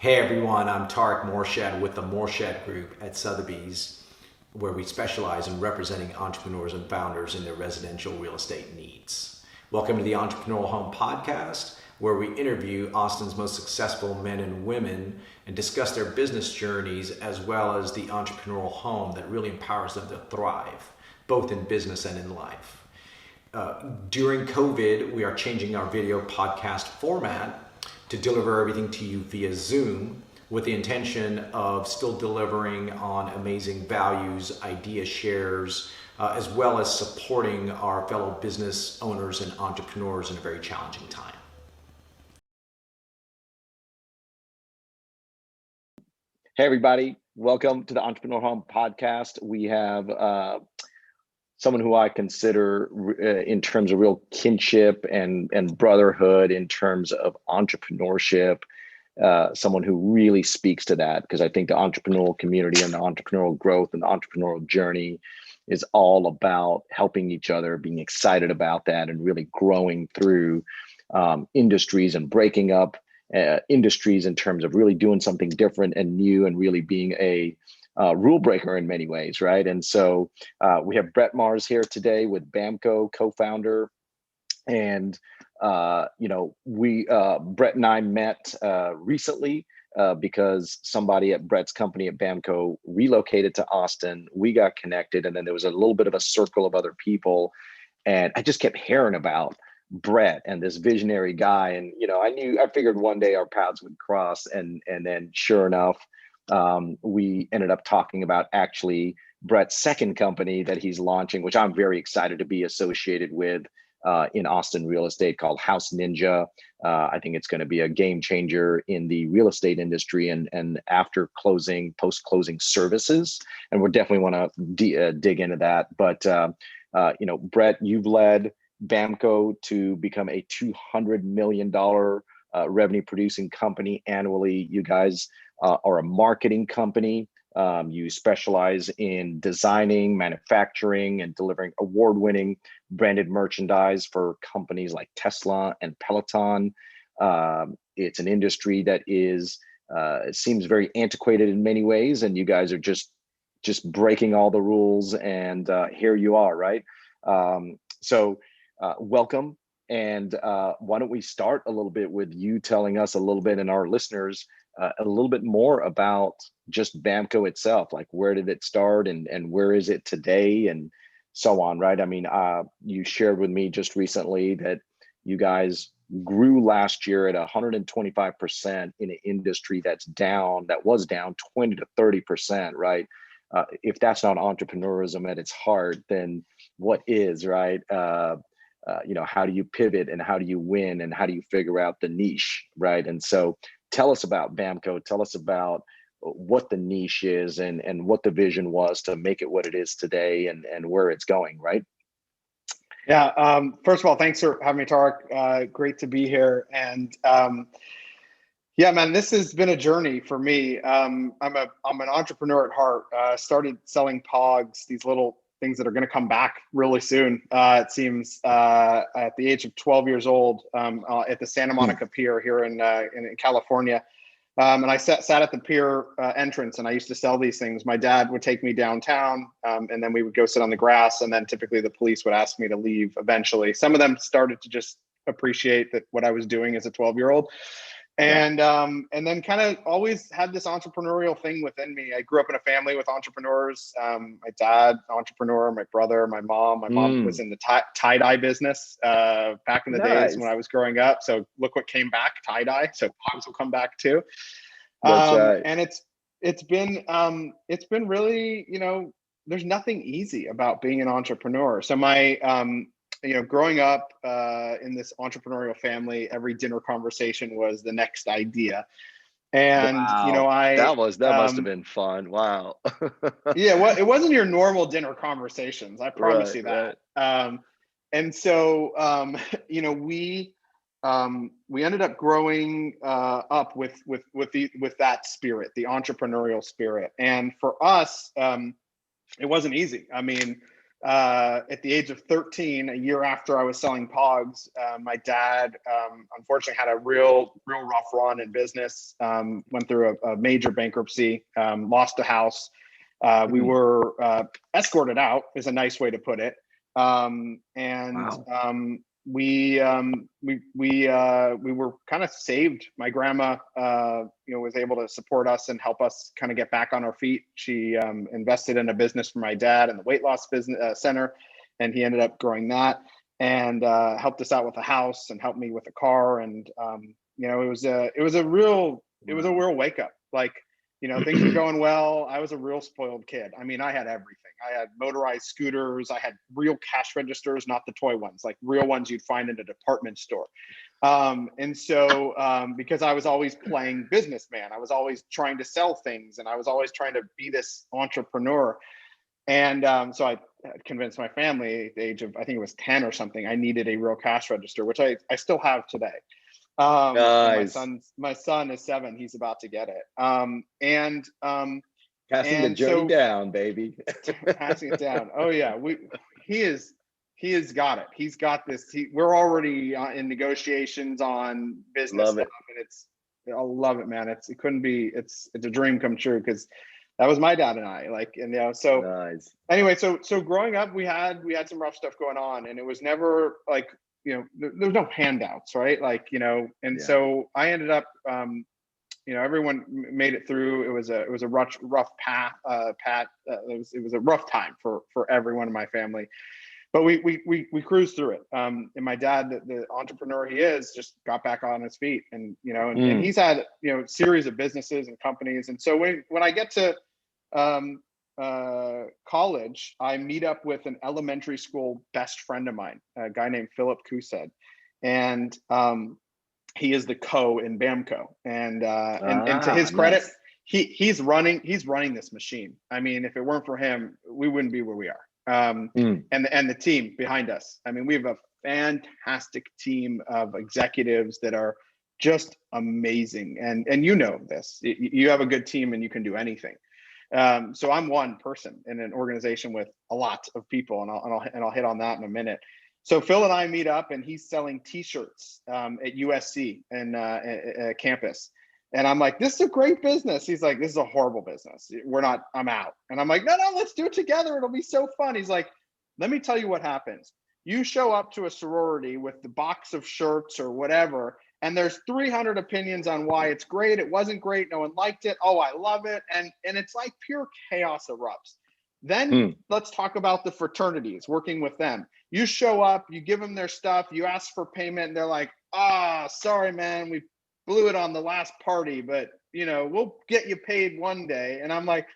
Hey everyone, I'm Tarek Morshed with the Morshed Group at Sothebys, where we specialize in representing entrepreneurs and founders in their residential real estate needs. Welcome to the Entrepreneurial Home Podcast, where we interview Austin's most successful men and women and discuss their business journeys as well as the entrepreneurial home that really empowers them to thrive, both in business and in life. During COVID, we are changing our video podcast format to deliver everything to you via Zoom with the intention of still delivering on amazing values, idea shares, as well as supporting our fellow business owners and entrepreneurs in a very challenging time. Hey everybody, welcome to the Entrepreneurial Home Podcast. We have someone who I consider in terms of real kinship and brotherhood in terms of entrepreneurship, someone who really speaks to that, because I think the entrepreneurial community and the entrepreneurial growth and the entrepreneurial journey is all about helping each other, being excited about that, and really growing through industries and breaking up industries in terms of really doing something different and new and really being a rule breaker in many ways, right? And so we have Brett Marz here today with BAMKO, co-founder, and Brett and I met recently because somebody at Brett's company at BAMKO relocated to Austin. We got connected, and then there was a little bit of a circle of other people, and I just kept hearing about Brett and this visionary guy, and I figured one day our paths would cross, and then sure enough, we ended up talking about actually Brett's second company that he's launching, which I'm very excited to be associated with in Austin real estate, called House Ninja. I think it's going to be a game changer in the real estate industry and after closing, post-closing services. And we definitely want to dig into that. But, Brett, you've led BAMKO to become a $200 million revenue producing company annually. You guys are a marketing company. You specialize in designing, manufacturing, and delivering award-winning branded merchandise for companies like Tesla and Peloton. It's an industry that seems very antiquated in many ways, and you guys are just breaking all the rules, and here you are, right? So welcome. And why don't we start a little bit with you telling us a little bit, and our listeners a little bit more about just BAMKO itself, like where did it start and where is it today and so on, right? I mean, you shared with me just recently that you guys grew last year at 125% in an industry that was down 20 to 30%, right? If that's not entrepreneurism at its heart, then what is, right? How do you pivot and how do you win and how do you figure out the niche, right? And so tell us about BAMKO. Tell us about what the niche is and what the vision was to make it what it is today and where it's going, right? Yeah. First of all, thanks for having me, Tarek. Great to be here. And yeah, man, this has been a journey for me. I'm an entrepreneur at heart. Started selling pogs, these little things that are going to come back really soon. It seems at the age of 12 years old at the Santa Monica Pier here in California. And I sat at the pier entrance, and I used to sell these things. My dad would take me downtown, and then we would go sit on the grass, and then typically the police would ask me to leave eventually. Some of them started to just appreciate that what I was doing as a 12-year-old. And then kind of always had this entrepreneurial thing within me. I grew up in a family with entrepreneurs. My dad, entrepreneur, my brother, my mom. My mom was in the tie-dye business back in the days when I was growing up. So look what came back, tie-dye. So pogs will come back too. That's right. And it's been really, there's nothing easy about being an entrepreneur. So my growing up in this entrepreneurial family, every dinner conversation was the next idea. And, wow. That must have been fun. Wow. Yeah, well, it wasn't your normal dinner conversations. I promise you that. Right. And so, we ended up growing up with that spirit, the entrepreneurial spirit. And for us, it wasn't easy. I mean, at the age of 13, a year after I was selling Pogs, my dad unfortunately had a real rough run in business. Went through a major bankruptcy, lost a house. We were escorted out, is a nice way to put it. Wow. We were kind of saved. My grandma, was able to support us and help us kind of get back on our feet. She invested in a business for my dad in the weight loss business center, and he ended up growing that and helped us out with a house and helped me with a car. And it was a real wake up. Like, things were going well. I was a real spoiled kid. I mean, I had everything. I had motorized scooters. I had real cash registers, not the toy ones, like real ones you'd find in a department store. Because I was always playing businessman, I was always trying to sell things, and I was always trying to be this entrepreneur. And so I convinced my family at the age of, I think it was 10 or something, I needed a real cash register, which I still have today. Nice. My son is 7. He's about to get it. Passing the journey down, baby. Passing it down. Oh yeah. He has got it. He's got this. We're already in negotiations on business stuff, and I love it, man. It's a dream come true, because that was my dad and I, so nice. Anyway, so growing up, we had some rough stuff going on, and it was never like, there was no handouts, right? So I ended up, everyone made it through. It was a rough path. It was a rough time for everyone in my family, but we cruised through it. And my dad, the entrepreneur he is, just got back on his feet, and and he's had a series of businesses and companies. And so when I get to college, I meet up with an elementary school best friend of mine, a guy named Philip Kused, and he is the co in BAMKO, and to his credit, nice. he's running this machine. I mean, if it weren't for him, we wouldn't be where we are. And the team behind us. I mean, we have a fantastic team of executives that are just amazing. And this, you have a good team and you can do anything. So I'm one person in an organization with a lot of people, and I'll hit on that in a minute. So Phil and I meet up, and he's selling T-shirts at USC and campus. And I'm like, this is a great business. He's like, this is a horrible business. I'm out. And I'm like, no, let's do it together. It'll be so fun. He's like, let me tell you what happens. You show up to a sorority with the box of shirts or whatever, and there's 300 opinions on why it's great. It wasn't great. No one liked it. Oh, I love it. And it's like pure chaos erupts. Then let's talk about the fraternities, working with them. You show up, you give them their stuff, you ask for payment, and they're like, sorry, man, we blew it on the last party, but we'll get you paid one day. And I'm like,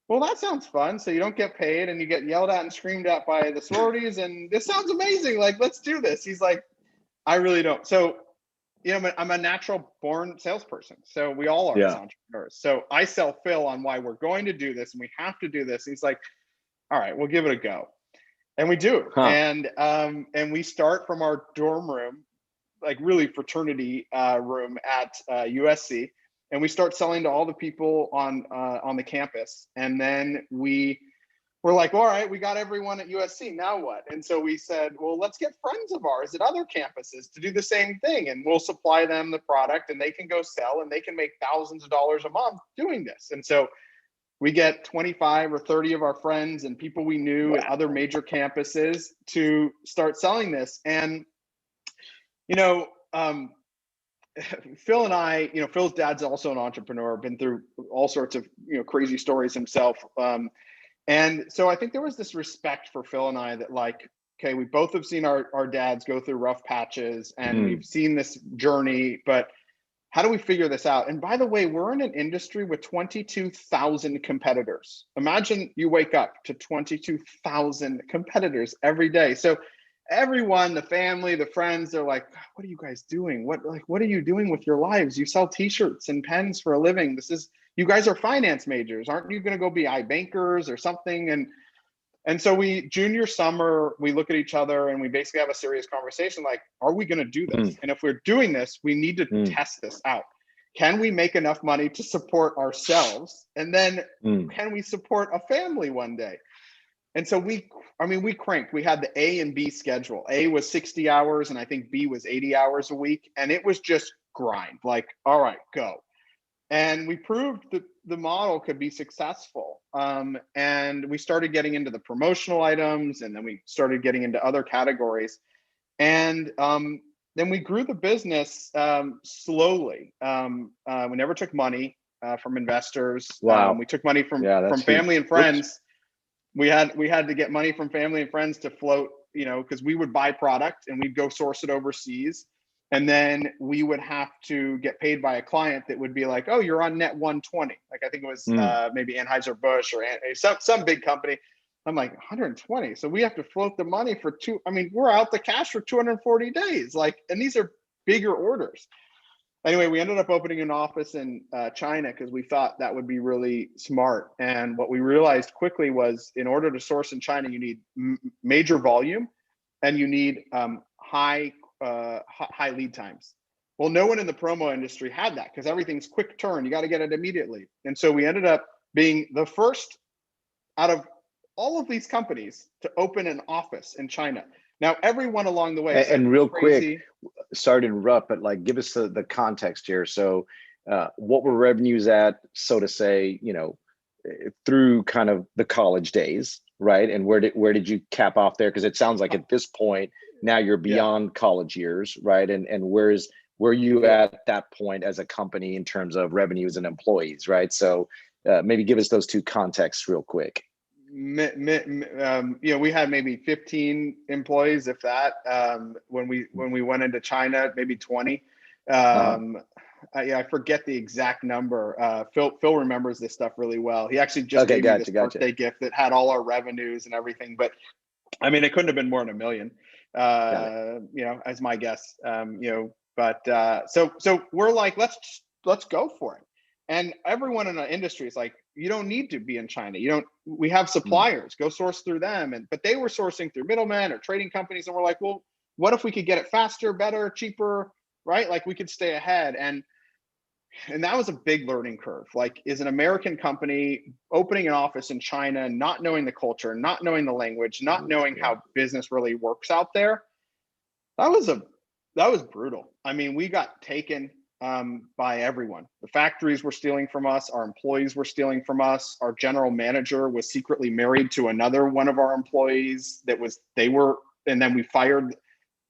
well, that sounds fun. So you don't get paid, and you get yelled at and screamed at by the sororities, and this sounds amazing. Like, let's do this. He's like, I really don't. So, I'm a natural born salesperson. So we all are as entrepreneurs. So I sell Phil on why we're going to do this, and we have to do this. And he's like, all right, we'll give it a go. And we do. And we start from our dorm room, like really fraternity room at USC. And we start selling to all the people on the campus. And then we're like, all right, we got everyone at USC, now what? And so we said, well, let's get friends of ours at other campuses to do the same thing. And we'll supply them the product, and they can go sell, and they can make thousands of dollars a month doing this. And so we get 25 or 30 of our friends and people we knew at other major campuses to start selling this. And, Phil and I, Phil's dad's also an entrepreneur, been through all sorts of, crazy stories himself. And so I think there was this respect for Phil and I that, like, okay, we both have seen our dads go through rough patches, and we've seen this journey, but how do we figure this out? And by the way, we're in an industry with 22,000 competitors. Imagine you wake up to 22,000 competitors every day. So everyone, the family, the friends, they're like, what are you guys doing? What are you doing with your lives? You sell T-shirts and pens for a living. You guys are finance majors. Aren't you going to go be bankers or something? And so junior summer, we look at each other and we basically have a serious conversation. Like, are we going to do this? And if we're doing this, we need to test this out. Can we make enough money to support ourselves? And then can we support a family one day? And so we cranked. We had the A and B schedule. A was 60 hours and I think B was 80 hours a week. And it was just grind, like, all right, go. And we proved that the model could be successful. And we started getting into the promotional items, and then we started getting into other categories. And then we grew the business slowly. We never took money from investors. Wow. We took money from huge. family and friends. We had to get money from family and friends to float, because we would buy product and we'd go source it overseas. And then we would have to get paid by a client that would be like, oh, you're on net 120. Like, I think it was maybe Anheuser-Busch or some big company. I'm like, 120. So we have to float the money for we're out the cash for 240 days. Like, and these are bigger orders. Anyway, we ended up opening an office in China because we thought that would be really smart. And what we realized quickly was, in order to source in China, you need major volume and you need high lead times. Well, no one in the promo industry had that because everything's quick turn. You got to get it immediately. And so we ended up being the first out of all of these companies to open an office in China. Now, everyone along the way. And real quick, sorry to interrupt, but like, give us the context here. So what were revenues at, so to say, through kind of the college days, right? And where did you cap off there? Because it sounds like at this point, now you're beyond college years, right? And where are you at that point as a company in terms of revenues and employees, right? So maybe give us those two contexts real quick. We had maybe 15 employees, if that. When we went into China, maybe 20. I forget the exact number. Phil remembers this stuff really well. He actually just gave me this birthday gift that had all our revenues and everything. But it couldn't have been more than $1 million. As my guess. So we're like, let's go for it. And everyone in the industry is like, you don't need to be in China. We have suppliers, go source through them. But they were sourcing through middlemen or trading companies. And we're like, well, what if we could get it faster, better, cheaper, right? Like, we could stay ahead. And that was a big learning curve. Like, is an American company opening an office in China, not knowing the culture, not knowing the language, not knowing how business really works out there. That was brutal. We got taken by everyone. The factories were stealing from us. Our employees were stealing from us. Our general manager was secretly married to another one of our employees and then we fired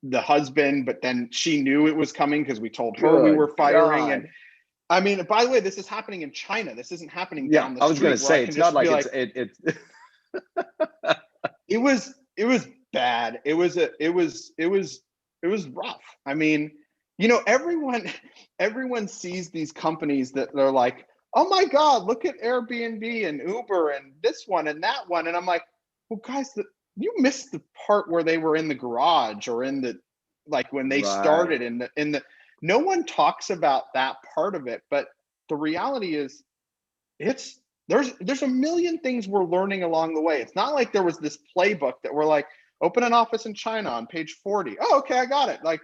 the husband, but then she knew it was coming because we told her we were firing. God. And by the way, this is happening in China. This isn't happening down the street. I was going to say, it's not like it's it was bad. It was rough. Everyone sees these companies that they're like, oh my God, look at Airbnb and Uber and this one and that one. And I'm like, well, guys, you missed the part where they were in the garage or in the, like, when they started in the, no one talks about that part of it. But the reality is there's a million things we're learning along the way. It's not like there was this playbook that we're like, open an office in China on page 40. Oh, okay, I got it. Like,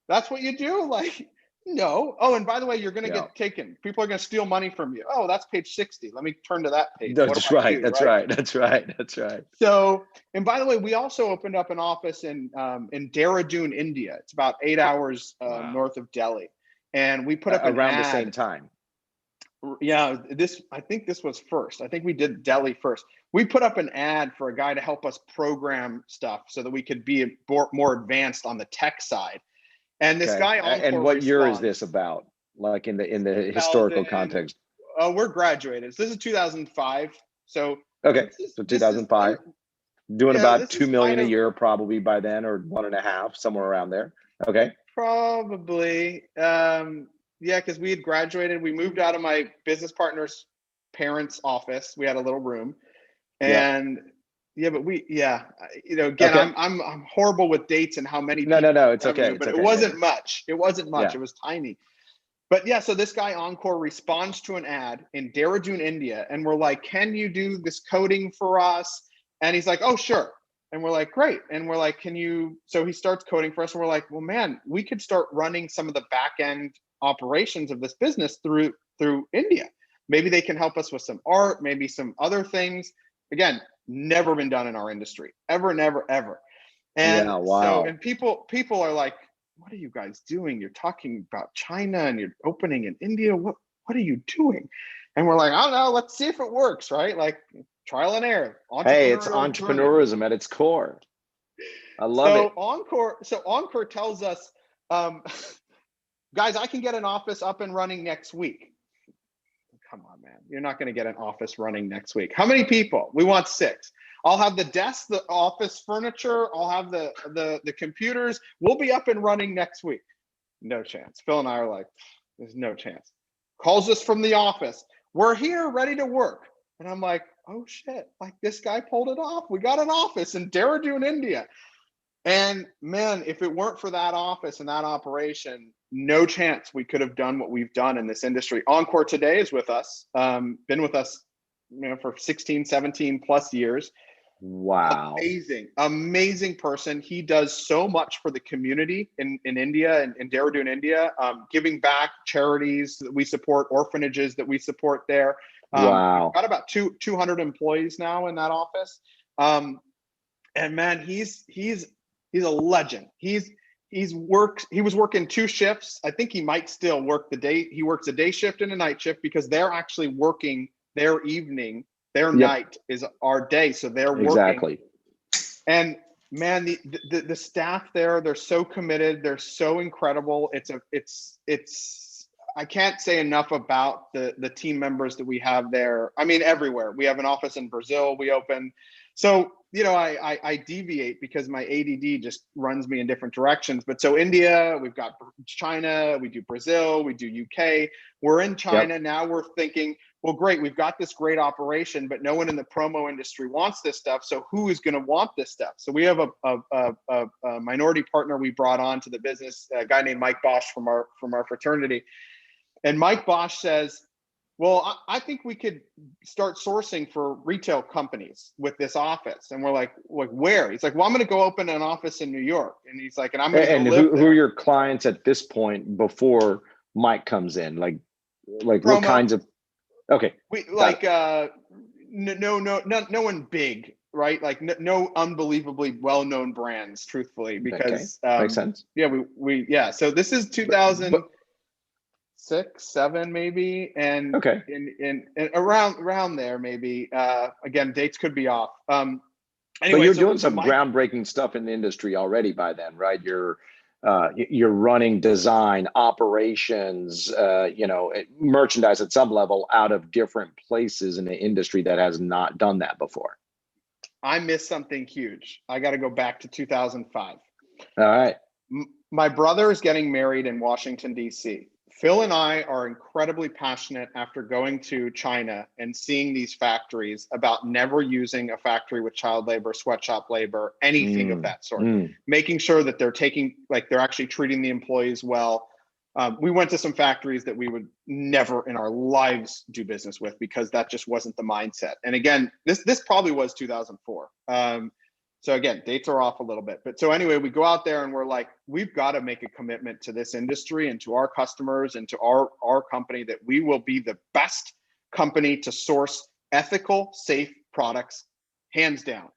that's what you do? Like, no. Oh, and by the way, you're going to get taken. People are going to steal money from you. Oh, that's page 60. Let me turn to that page. That's right. That's right. So, and by the way, we also opened up an office in Dehradun, India. It's about 8 hours north of Delhi. And we put up around the same time. Yeah, I think this was first. I think we did Delhi first. We put up an ad for a guy to help us program stuff so that we could be more advanced on the tech side. And this guy, and what year is this about? Like in the historical context? Oh, we're graduated. So this is 2005. So so 2005, doing about 2 million a year probably by then, or 1.5, somewhere around there. Okay, probably. Because we had graduated. We moved out of my business partner's parents' office. We had a little room, and. Again, I'm horrible with dates and how many. No, it's okay. But it wasn't much. It wasn't much. It was tiny. But so this guy Encore responds to an ad in Dehradun, India, and we're like, "Can you do this coding for us?" And he's like, "Oh, sure." And we're like, "Great." And we're like, "Can you?" So he starts coding for us, and we're like, "Well, man, we could start running some of the back end operations of this business through India. Maybe they can help us with some art, maybe some other things." Again, never been done in our industry, ever, never, ever. And Yeah, wow. and people are like, what are you guys doing? You're talking about China and you're opening in India. What are you doing? And we're like, I don't know, let's see if it works, right? Like trial and error, Hey, it's entrepreneurial driven. entrepreneurism at its core. I love So it. Encore tells us, guys, I can get an office up and running next week. Come on, man. You're not going to get an office running next week. How many people? We want 6. I'll have the desk, the office furniture. I'll have the computers. We'll be up and running next week. No chance. Phil and I are like, there's no chance. Calls us from the office. We're here, ready to work. And I'm like, oh shit, like this guy pulled it off. We got an office in Dehradun, India. And man, if it weren't for that office and that operation, no chance we could have done what we've done in this industry. Encore today is with us, been with us, for 16, 17 plus years. Wow. Amazing person. He does so much for the community in India and in Dehradun, India, giving back charities that we support, orphanages that we support there. Wow. We've got about 200 employees now in that office. And man, he's a legend. He was working 2 shifts. I think he might still work he works a day shift and a night shift because they're actually working their evening. Their night is our day. So they're working. Exactly. And man, the staff there, they're so committed. They're so incredible. I can't say enough about the team members that we have there. I mean, everywhere. We have an office in Brazil. We opened. So, I deviate because my ADD just runs me in different directions. But so India, we've got China, we do Brazil, we do UK. We're in China. Now we're thinking, well, great, we've got this great operation, but no one in the promo industry wants this stuff. So who is going to want this stuff? So we have a minority partner we brought on to the business, a guy named Mike Bosch from our fraternity. And Mike Bosch says, well, I think we could start sourcing for retail companies with this office. And we're like where? He's like, well, I'm going to go open an office in New York. And he's like, and I'm going to live there. Who are your clients at this point before Mike comes in? Like Promo. What kinds of? Okay. No one big, right? Like no unbelievably well-known brands, truthfully, because makes sense. Yeah. So this is 2006, 2007, maybe, and okay, in around there, maybe. Again, dates could be off. Anyway, but you're doing some groundbreaking stuff in the industry already by then, right? You're running design, operations, merchandise at some level out of different places in the industry that has not done that before. I missed something huge. I got to go back to 2005. All right. My brother is getting married in Washington, D.C. Phil and I are incredibly passionate after going to China and seeing these factories about never using a factory with child labor, sweatshop labor, anything of that sort. Making sure that they're actually treating the employees well. We went to some factories that we would never in our lives do business with because that just wasn't the mindset. And again, this probably was 2004. So again, dates are off a little bit. But so anyway, we go out there and we're like, we've got to make a commitment to this industry and to our customers and to our company that we will be the best company to source ethical, safe products, hands down.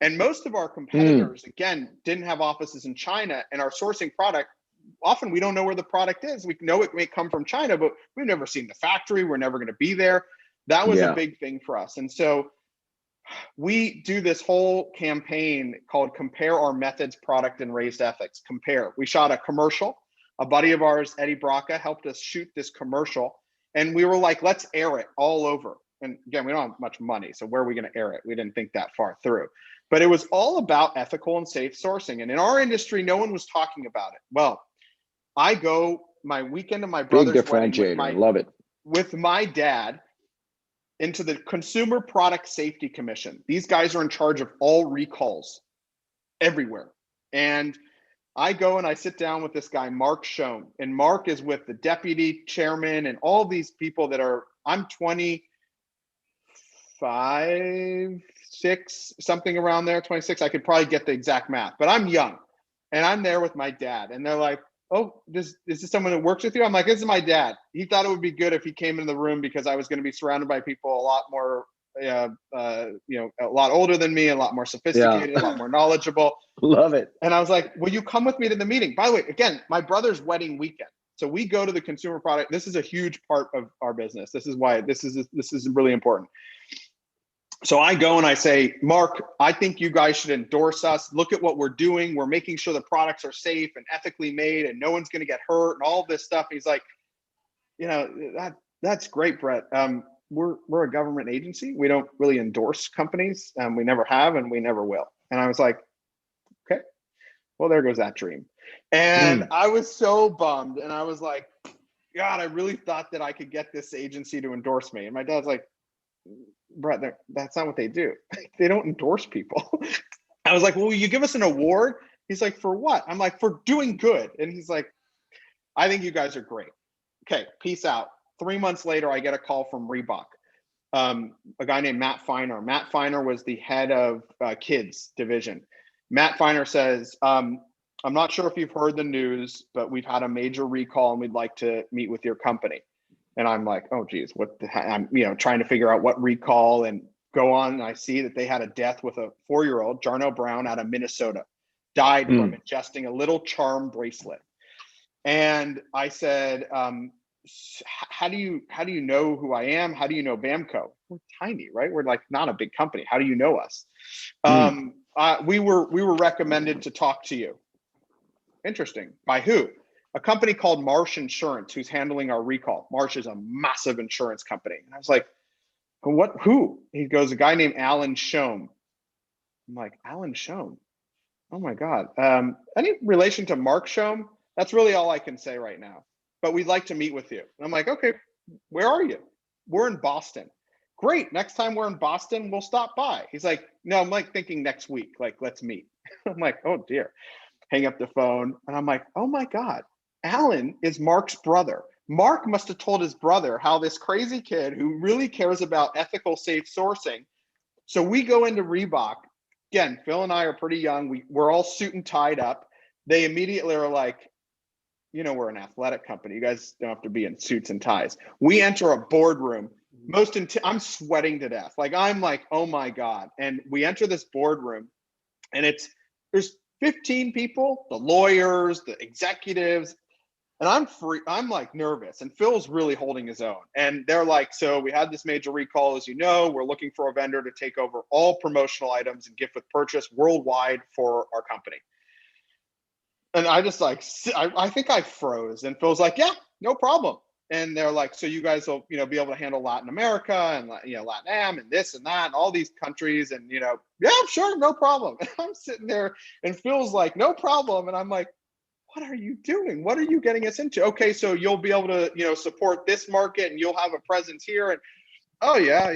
And most of our competitors, again, didn't have offices in China and are sourcing product. Often we don't know where the product is. We know it may come from China, but we've never seen the factory. We're never going to be there. That was a big thing for us. And so we do this whole campaign called Compare Our Methods, Product, and Raised Ethics. Compare. We shot a commercial. A buddy of ours, Eddie Braca, helped us shoot this commercial. And we were like, let's air it all over. And again, we don't have much money, so where are we going to air it? We didn't think that far through. But it was all about ethical and safe sourcing. And in our industry, no one was talking about it. Well, I go my weekend of my brother's wedding Love it. with my dad into the Consumer Product Safety Commission. These guys are in charge of all recalls everywhere. And I go and I sit down with this guy, Mark Schoen. And Mark is with the deputy chairman and all these people I'm 25, 6, something around there, 26. I could probably get the exact math, but I'm young. And I'm there with my dad. And they're like, oh, is this someone that works with you? I'm like, this is my dad. He thought it would be good if he came in the room because I was going to be surrounded by people a lot more a lot older than me, a lot more sophisticated, a lot more knowledgeable. Love it. And I was like, will you come with me to the meeting? By the way, again, my brother's wedding weekend. So we go to the consumer product. This is a huge part of our business. This is why this is really important. So I go and I say, Mark, I think you guys should endorse us. Look at what we're doing. We're making sure the products are safe and ethically made and no one's going to get hurt and all this stuff. He's like, that's great, Brett. We're a government agency. We don't really endorse companies. We never have, and we never will. And I was like, okay, well, there goes that dream. And I was so bummed. And I was like, God, I really thought that I could get this agency to endorse me. And my dad's like, Brett, that's not what they do. They don't endorse people. I was like, well, will you give us an award? He's like, for what? I'm like, for doing good. And he's like, I think you guys are great. Okay, peace out. 3 months later, I get a call from Reebok. A guy named Matt Feiner. Matt Feiner was the head of kids division. Matt Feiner says, I'm not sure if you've heard the news, but we've had a major recall and we'd like to meet with your company. And I'm like, oh, geez, what the heck? I'm trying to figure out what recall and go on. And I see that they had a death with a 4-year-old, Jarno Brown, out of Minnesota, died from ingesting a little charm bracelet. And I said, how do you know who I am? How do you know BAMKO? We're tiny, right? We're like not a big company. How do you know us? We were recommended to talk to you. Interesting. By who? A company called Marz Insurance, who's handling our recall. Marz is a massive insurance company. And I was like, who? He goes, a guy named Alan Shome. I'm like, Alan Shome? Oh my God. Any relation to Mark Shome? That's really all I can say right now. But we'd like to meet with you. And I'm like, okay, where are you? We're in Boston. Great. Next time we're in Boston, we'll stop by. He's like, no, I'm like thinking next week, like, let's meet. I'm like, oh dear. Hang up the phone. And I'm like, oh my God. Alan is Mark's brother. Mark must have told his brother how this crazy kid who really cares about ethical, safe sourcing. So we go into Reebok. Again, Phil and I are pretty young. We're all suit and tied up. They immediately are like, we're an athletic company. You guys don't have to be in suits and ties. We enter a boardroom. I'm sweating to death. Like, I'm like, oh my God. And we enter this boardroom and there's 15 people, the lawyers, the executives, and I'm like nervous, and Phil's really holding his own. And they're like, so we had this major recall, as you know, we're looking for a vendor to take over all promotional items and gift with purchase worldwide for our company. And I just like, I think I froze, and Phil's like, yeah, no problem. And they're like, so you guys will, be able to handle Latin America and, LatAm and this and that and all these countries. And, yeah, sure, no problem. And I'm sitting there and Phil's like, no problem. And I'm like, what are you doing? What are you getting us into? Okay, so you'll be able to, support this market and you'll have a presence here. And oh yeah,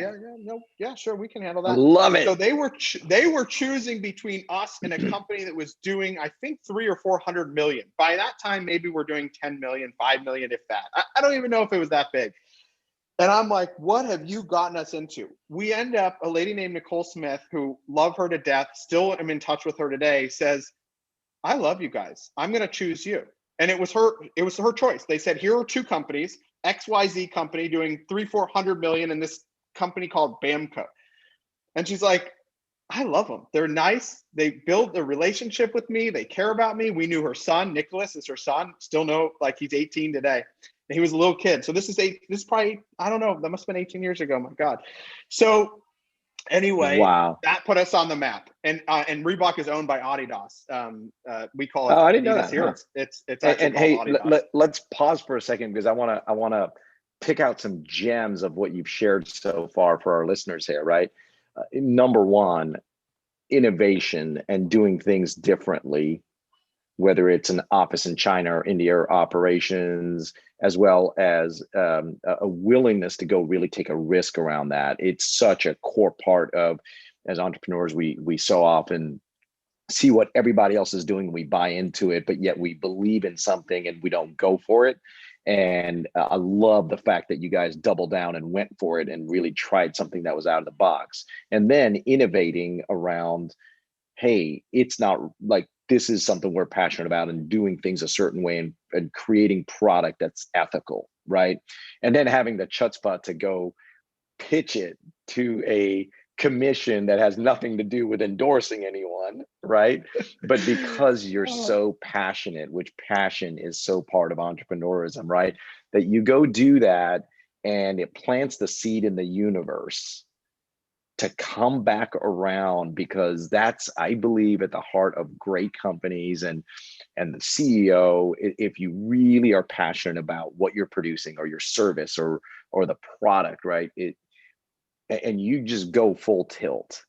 sure, we can handle that. I love it. So they were choosing between us and a company that was doing, I think, 300 or 400 million. By that time, maybe we're doing 10 million, 5 million, if that. I don't even know if it was that big. And I'm like, what have you gotten us into? We end up, a lady named Nicole Smith, who love her to death, still am in touch with her today, says, I love you guys. I'm going to choose you. And it was her choice. They said, here are 2 companies, XYZ company doing 300-400 million, and this company called BAMKO. And she's like, I love them. They're nice. They build a relationship with me. They care about me. We knew her son, Nicholas is her son. Still know, like, he's 18 today. And he was a little kid. So this is probably, I don't know, that must have been 18 years ago. My God. So anyway, wow, that put us on the map. And Reebok is owned by Adidas. We call it. Oh, I didn't know Adidas that. Here. Huh. It's actually and hey, Adidas. let's pause for a second, because I want to pick out some gems of what you've shared so far for our listeners here. Right, number one, innovation and doing things differently, whether it's an office in China or India or operations, as well as a willingness to go really take a risk around that. It's such a core part of, as entrepreneurs, we so often see what everybody else is doing, we buy into it, but yet we believe in something and we don't go for it. And I love the fact that you guys doubled down and went for it and really tried something that was out of the box. And then innovating around, hey, it's not like, this is something we're passionate about, and doing things a certain way and creating product that's ethical, right? And then having the chutzpah to go pitch it to a commission that has nothing to do with endorsing anyone, right? But because you're so passionate, which passion is so part of entrepreneurism, right? That you go do that and it plants the seed in the universe to come back around, because that's, I believe, at the heart of great companies and the CEO. If you really are passionate about what you're producing or your service or the product, right? And you just go full tilt,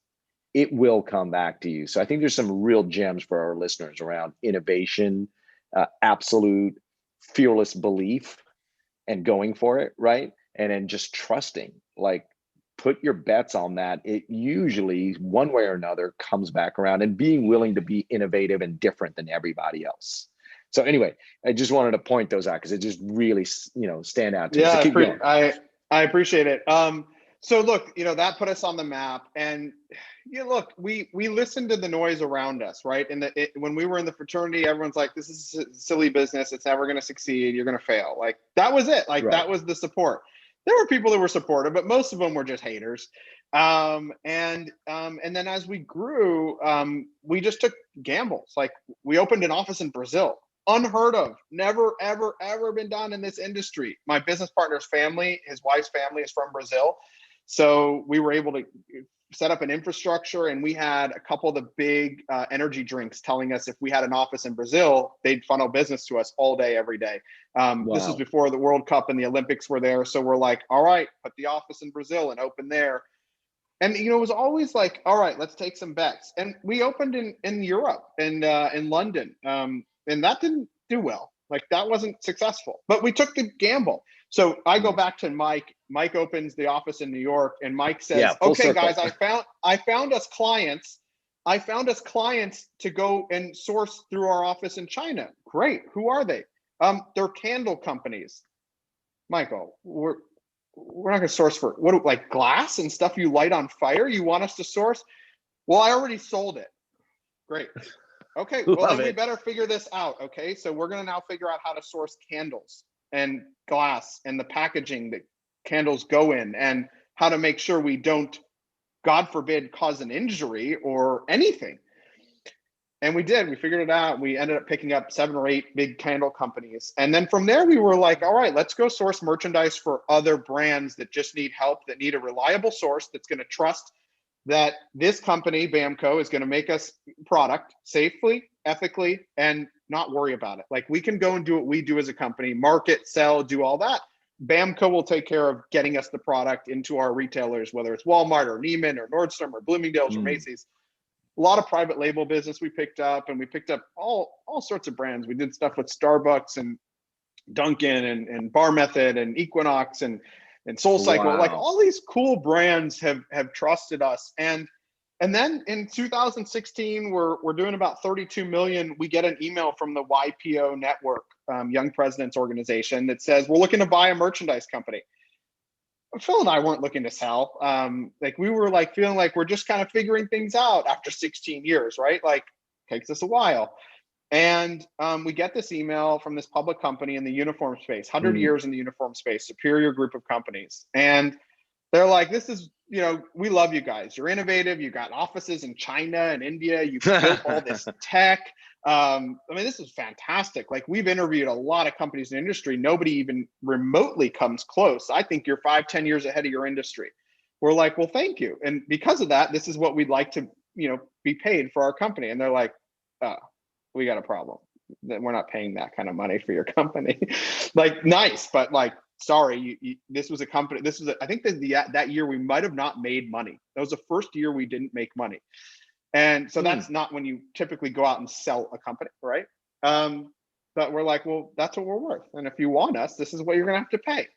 it will come back to you. So I think there's some real gems for our listeners around innovation, absolute fearless belief and going for it, right? And then just trusting, like, put your bets on that. It usually, one way or another, comes back around, and being willing to be innovative and different than everybody else. So anyway, I just wanted to point those out because it just really, stand out to me. So keep going. I appreciate it. So look, that put us on the map, and look, we listened to the noise around us, right? And when we were in the fraternity, everyone's like, "This is a silly business. It's never going to succeed. You're going to fail." Like, that was it. Like, that was the support. There were people that were supportive, but most of them were just haters. And then as we grew, we just took gambles. Like, we opened an office in Brazil. Unheard of, never, ever, ever been done in this industry. My business partner's family, his wife's family, is from Brazil. So we were able to set up an infrastructure, and we had a couple of the big energy drinks telling us if we had an office in Brazil, they'd funnel business to us all day, every day. Wow. This was before the World Cup and the Olympics were there. So we're like, all right, put the office in Brazil and open there. And, it was always like, all right, let's take some bets. And we opened in Europe and in London. And that didn't do well. Like, that wasn't successful, but we took the gamble. So I go back to Mike. Mike opens the office in New York, and Mike says, "Okay, circle. Guys, I found us clients. I found us clients to go and source through our office in China. Great. Who are they? They're candle companies. Michael, we're not going to source for what, like glass and stuff you light on fire? You want us to source? Well, I already sold it. Great. Okay, well, then we better figure this out. Okay, so we're going to now figure out how to source candles and glass and the packaging that candles go in, and how to make sure we don't, God forbid, cause an injury or anything." And we did. We figured it out. We ended up picking up 7 or 8 big candle companies. And then from there, we were like, all right, let's go source merchandise for other brands that just need help, that need a reliable source that's going to trust that this company, BAMKO, is going to make us product safely, ethically, and not worry about it. Like, we can go and do what we do as a company, market, sell, do all that. BAMKO will take care of getting us the product into our retailers, whether it's Walmart or Neiman or Nordstrom or Bloomingdale's or Macy's. A lot of private label business we picked up, and we picked up all sorts of brands. We did stuff with Starbucks and Dunkin' and Bar Method and Equinox and SoulCycle. Wow. Like, all these cool brands have trusted us. And then in 2016, we're doing about 32 million. We get an email from the YPO Network, Young Presidents Organization, that says, "We're looking to buy a merchandise company." Phil and I weren't looking to sell. Like, we were like feeling like we're just kind of figuring things out after 16 years, right? Like, takes us a while. And we get this email from this public company in the uniform space, 100 years in the uniform space, superior group of companies. And they're like, "This is, we love you guys. You're innovative. You got offices in China and India. You've built all this tech. This is fantastic. Like, we've interviewed a lot of companies in the industry. Nobody even remotely comes close. I think you're 5-10 years ahead of your industry." We're like, "Well, thank you. And because of that, this is what we'd like to, be paid for our company." And they're like, "Oh, we got a problem. We're not paying that kind of money for your company." Like, nice, but like, sorry, this was a company. I think that year we might have not made money. That was the first year we didn't make money. And so that's not when you typically go out and sell a company, right? But we're like, "Well, that's what we're worth. And if you want us, this is what you're going to have to pay."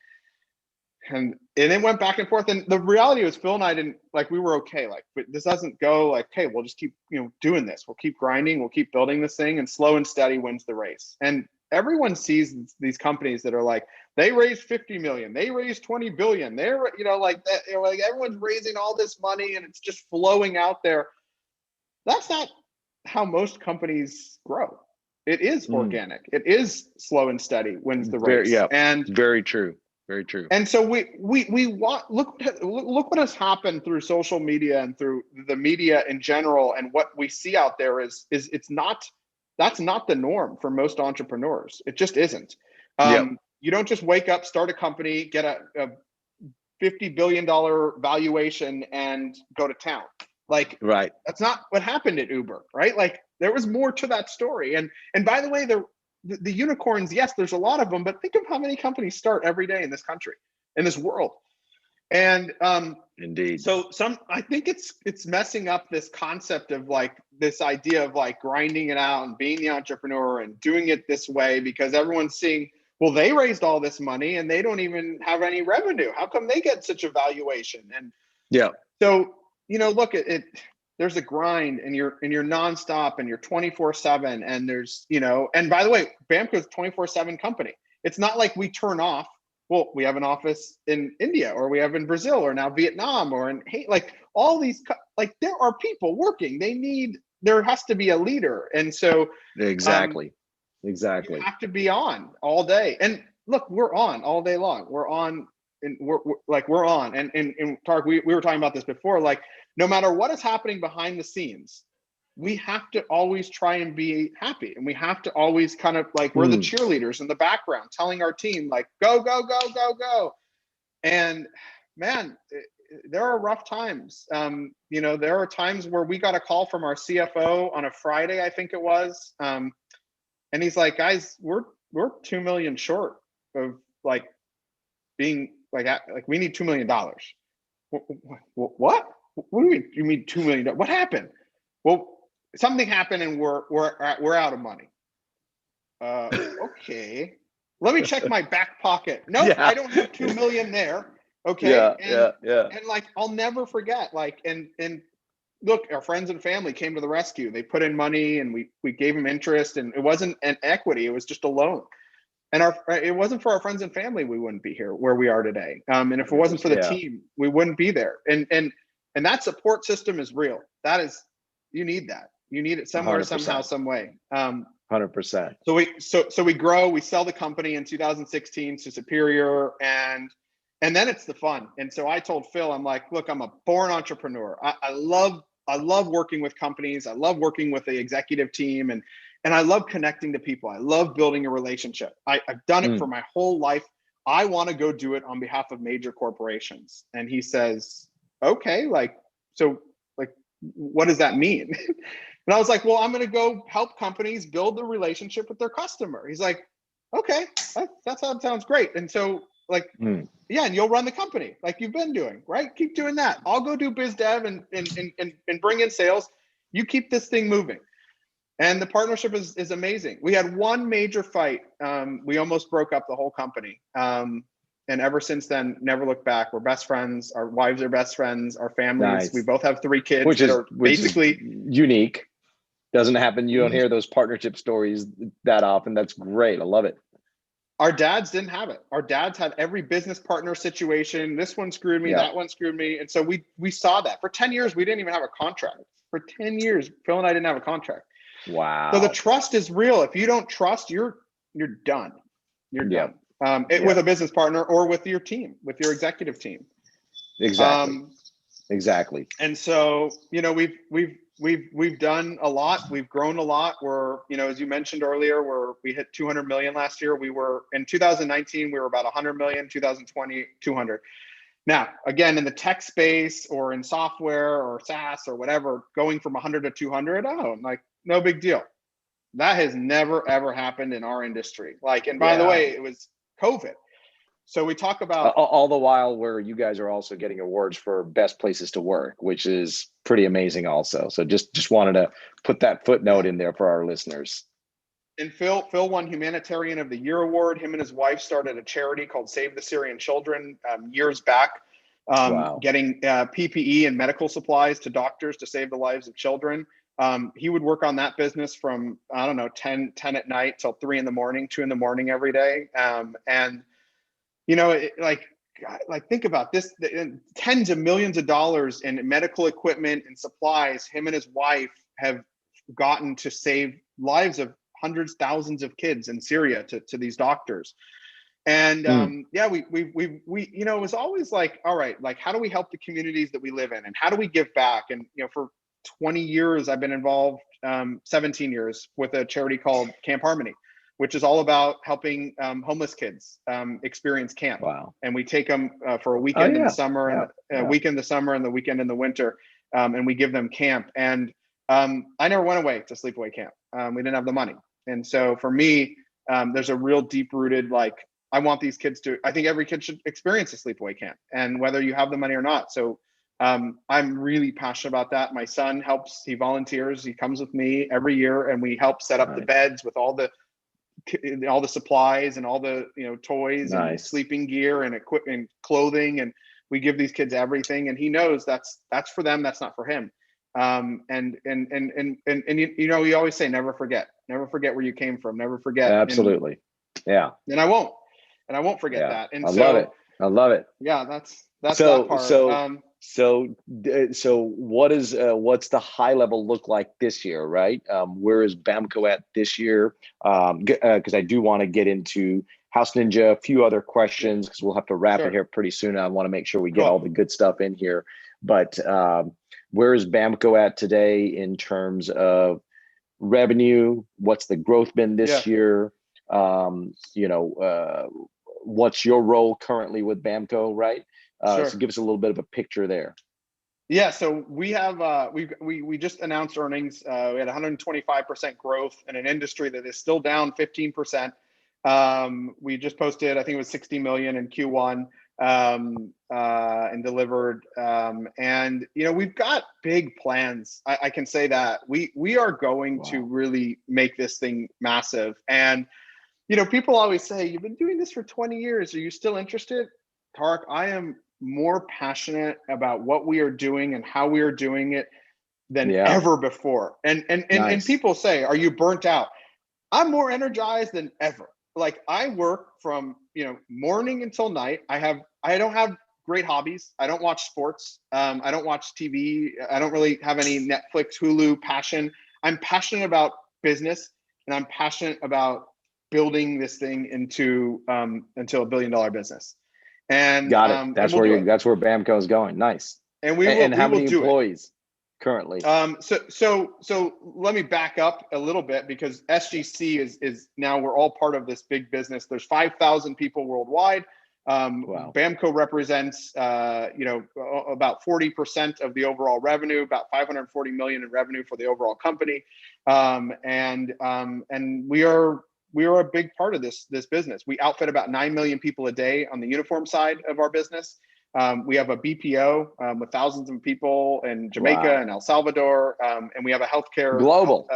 And it went back and forth. And the reality was, Phil and I didn't, like, we were okay. Like, but this doesn't go like, "Okay, we'll just keep, doing this. We'll keep grinding. We'll keep building this thing, and slow and steady wins the race." And everyone sees these companies that are like, they raised 50 million, they raised 20 billion. They're, like that, like everyone's raising all this money and it's just flowing out there. That's not how most companies grow. It is organic. It is slow and steady wins the race. And very true. Very true. And so we want look what has happened through social media and through the media in general, and what we see out there is that's not the norm for most entrepreneurs. It just isn't. Yep. You don't just wake up, start a company, get a $50 billion valuation, and go to town. Like, right. That's not what happened at Uber, right? Like, there was more to that story. And by the way, the unicorns, yes, there's a lot of them, but think of how many companies start every day in this country, in this world. And indeed. So I think it's messing up this concept of like this idea of like grinding it out and being the entrepreneur and doing it this way, because everyone's seeing, well, they raised all this money and they don't even have any revenue. How come they get such a valuation? And yeah. So, look at it. There's a grind, and you're nonstop, and you're 24/7, and there's, and by the way, BAMKO is a 24/7 company. It's not like we turn off. Well, we have an office in India, or we have in Brazil, or now Vietnam, or like all these, like there are people working. There has to be a leader. And so exactly. You have to be on all day. And look, we're on all day long. We're on. And we're on. And Tarek, we were talking about this before, like no matter what is happening behind the scenes, we have to always try and be happy. And we have to always kind of like, we're the cheerleaders in the background telling our team like, go, go, go, go, go. And man, there are rough times. There are times where we got a call from our CFO on a Friday, I think it was. And he's like, guys, we're 2 million short of like being like we need $2 million. What? What do you mean $2 million? What happened? Well, something happened and we're out of money. Okay. Let me check my back pocket. Nope, yeah. I don't have 2 million there. Okay. Yeah. And like I'll never forget. Like and look, our friends and family came to the rescue. They put in money and we gave them interest, and it wasn't an equity, it was just a loan. And it wasn't for our friends and family, we wouldn't be here where we are today. And if it wasn't for the team, we wouldn't be there. And that support system is real. That is, you need that. You need it somewhere, 100%. Somehow, some way. 100%. So we grow. We sell the company in 2016 to Superior, and then it's the fun. And so I told Phil, I'm like, look, I'm a born entrepreneur. I love working with companies. I love working with the executive team, and I love connecting to people. I love building a relationship. I've done it for my whole life. I want to go do it on behalf of major corporations. And he says, okay, so what does that mean? And I was like, well, I'm going to go help companies build the relationship with their customer. He's like, okay, that sounds great. And so yeah, and you'll run the company like you've been doing, right? Keep doing that. I'll go do biz dev and bring in sales. You keep this thing moving. And the partnership is amazing. We had one major fight. We almost broke up the whole company. And ever since then, never looked back. We're best friends. Our wives are best friends. Our families. Nice. We both have 3 kids, which is basically unique. Doesn't happen. You don't hear those partnership stories that often. That's great. I love it. Our dads didn't have it. Our dads had every business partner situation. This one screwed me. That one screwed me. And so we saw that for 10 years. We didn't even have a contract. For 10 years, Phil and I didn't have a contract. Wow. So the trust is real. If you don't trust, you're done. You're done. With a business partner or with your team, with your executive team. Exactly. And so, we've done a lot. We've grown a lot. We're, as you mentioned earlier, we hit 200 million last year. We were in 2019, we were about 100 million, 2020, 200. Now, again, in the tech space or in software or SaaS or whatever, going from 100 to 200, no big deal. That has never, ever happened in our industry. And by the way, it was COVID. So we talk about all the while where you guys are also getting awards for best places to work, which is pretty amazing also. So just wanted to put that footnote in there for our listeners. And Phil won Humanitarian of the Year award. Him and his wife started a charity called Save the Syrian Children years back, getting PPE and medical supplies to doctors to save the lives of children. He would work on that business from, 10 at night till 3 in the morning, 2 in the morning every day. Think about this, tens of millions of dollars in medical equipment and supplies him and his wife have gotten to save lives of hundreds, thousands of kids in Syria to these doctors. And Mm. it was always like, all right, like, how do we help the communities that we live in, and how do we give back? And for 20 years, I've been involved, 17 years, with a charity called Camp Harmony, which is all about helping homeless kids experience camp. Wow. And we take them for a weekend in the summer, and a weekend in the summer and the weekend in the winter, and we give them camp. And I never went away to sleepaway camp. We didn't have the money, and so for me, there's a real deep-rooted, like, I want these kids to, I think every kid should experience a sleepaway camp, and whether you have the money or not. So I'm really passionate about that. My son helps, he volunteers, he comes with me every year, and we help set up the beds with all the supplies and all the toys and sleeping gear and equipment, clothing, and we give these kids everything. And he knows that's for them, that's not for him. And you always say, never forget where you came from, never forget. Absolutely. And I won't forget that. And I love it. Yeah, that's that part. So what's the high level look like this year, right? Where is BAMKO at this year? Because I do want to get into House Ninja, a few other questions, because we'll have to wrap it here pretty soon. I want to make sure we get all the good stuff in here. But where is BAMKO at today in terms of revenue? What's the growth been this year? What's your role currently with BAMKO, right? So give us a little bit of a picture there. Yeah, so we have we just announced earnings. We had 125% growth in an industry that is still down 15%. We just posted, I think it was 60 million in Q1, and delivered. And we've got big plans. I can say that we are going to really make this thing massive. And people always say, you've been doing this for 20 years. Are you still interested? Tarek, I am more passionate about what we are doing and how we are doing it than ever before. And people say, are you burnt out? I'm more energized than ever. Like, I work from morning until night. I don't have great hobbies. I don't watch sports. I don't watch TV. I don't really have any Netflix, Hulu passion. I'm passionate about business, and I'm passionate about building this thing into $1 billion business. And got it. That's where BAMKO is going. Nice. And we will. And how many employees currently? So let me back up a little bit, because SGC is now, we're all part of this big business. There's 5,000 people worldwide. BAMKO represents about 40% of the overall revenue, about 540 million in revenue for the overall company. And we are a big part of this business. We outfit about 9 million people a day on the uniform side of our business. We have a BPO with thousands of people in Jamaica and El Salvador, and we have a healthcare global.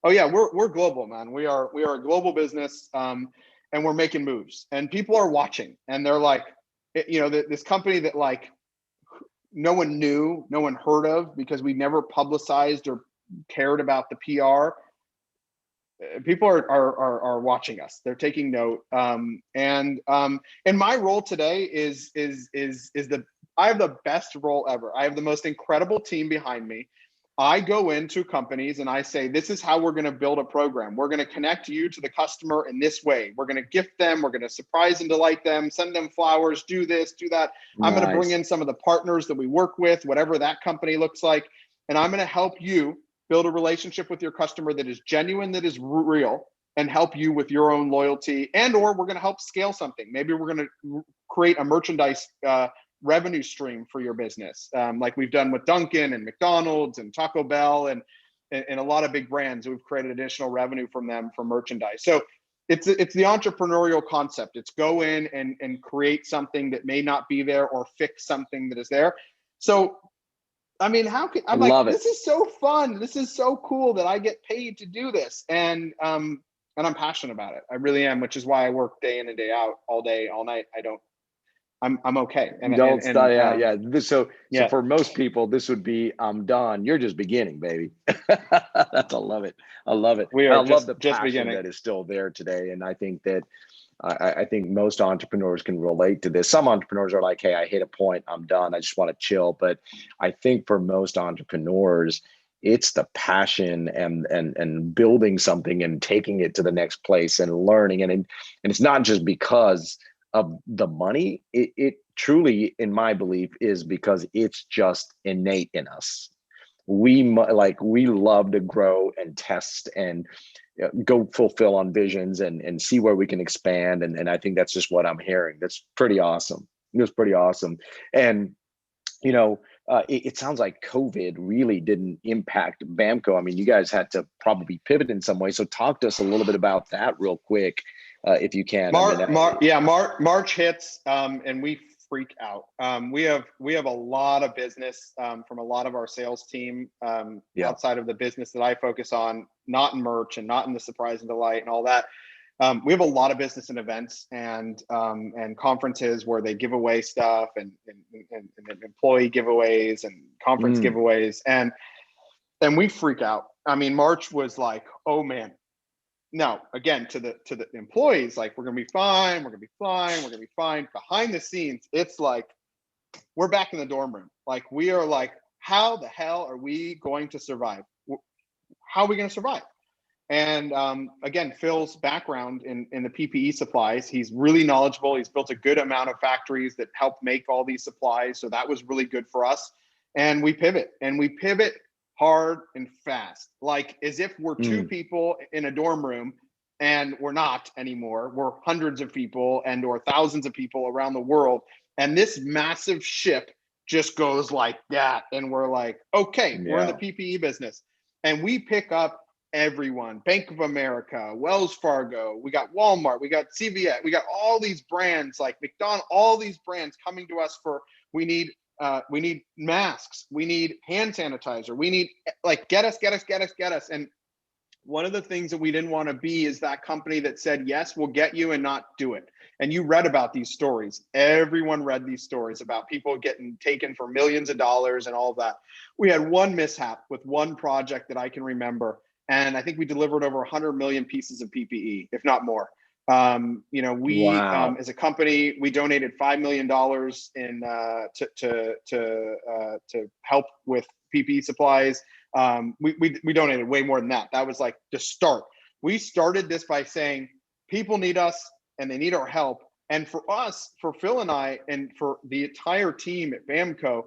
We're global, man. We are a global business, and we're making moves. And people are watching, and they're like, this company that, like, no one knew, no one heard of, because we never publicized or cared about the PR. People are watching us. They're taking note. And my role today is I have the best role ever. I have the most incredible team behind me. I go into companies and I say, this is how we're going to build a program. We're going to connect you to the customer in this way. We're going to gift them. We're going to surprise and delight them, send them flowers, do this, do that. I'm going to bring in some of the partners that we work with, whatever that company looks like. And I'm going to help you build a relationship with your customer that is genuine, that is real, and help you with your own loyalty. And/or we're going to help scale something. Maybe we're going to create a merchandise revenue stream for your business, like we've done with Dunkin' and McDonald's and Taco Bell and a lot of big brands. We've created additional revenue from them for merchandise. So it's the entrepreneurial concept. It's go in and create something that may not be there, or fix something that is there. So I mean, this is so fun. This is so cool that I get paid to do this. And I'm passionate about it. I really am, which is why I work day in and day out, all day, all night. I'm okay. So for most people, this would be, I'm done. You're just beginning, baby. I love it. I love the passion beginning that is still there today. And I think that I think most entrepreneurs can relate to this. Some entrepreneurs are like, hey, I hit a point, I'm done, I just want to chill. But I think for most entrepreneurs, It's the passion and building something and taking it to the next place and learning. And it's not just because of the money. It truly, in my belief, is because it's just innate in us. We love to grow and test and go fulfill on visions and see where we can expand. And I think that's just what I'm hearing. That's pretty awesome. It was pretty awesome. And, it sounds like COVID really didn't impact BAMKO. I mean, you guys had to probably pivot in some way. So talk to us a little bit about that real quick, if you can. March hits, and we freak out. We have a lot of business from a lot of our sales team outside of the business that I focus on, not in merch and not in the surprise and delight and all that. We have a lot of business and events and conferences where they give away stuff and employee giveaways and conference giveaways, and we freak out. I mean, March was like, oh man. Now, again, to the employees, like, we're gonna be fine, we're gonna be fine, we're gonna be fine. Behind the scenes, it's like we're back in the dorm room. Like, we are like, how the hell are we going to survive? How are we going to survive? And again, Phil's background in the PPE supplies, he's really knowledgeable. He's built a good amount of factories that help make all these supplies. So that was really good for us. And we pivot hard and fast, like as if we're two people in a dorm room, and we're not anymore. We're hundreds of people or thousands of people around the world. And this massive ship just goes like that. And we're like, okay, we're in the PPE business. And we pick up everyone, Bank of America, Wells Fargo, we got Walmart, we got CVS, we got all these brands like McDonald's, all these brands coming to us for, we need masks, we need hand sanitizer, we need, like, get us. And one of the things that we didn't want to be is that company that said, yes, we'll get you, and not do it. And you read about these stories. Everyone read these stories about people getting taken for millions of dollars and all of that. We had one mishap with one project that I can remember. And I think we delivered over 100 million pieces of PPE, if not more. As a company, we donated $5 million to help with PPE supplies. We donated way more than that. That was like the start. We started this by saying, people need us and they need our help. And for us, for Phil and I, and for the entire team at BAMKO,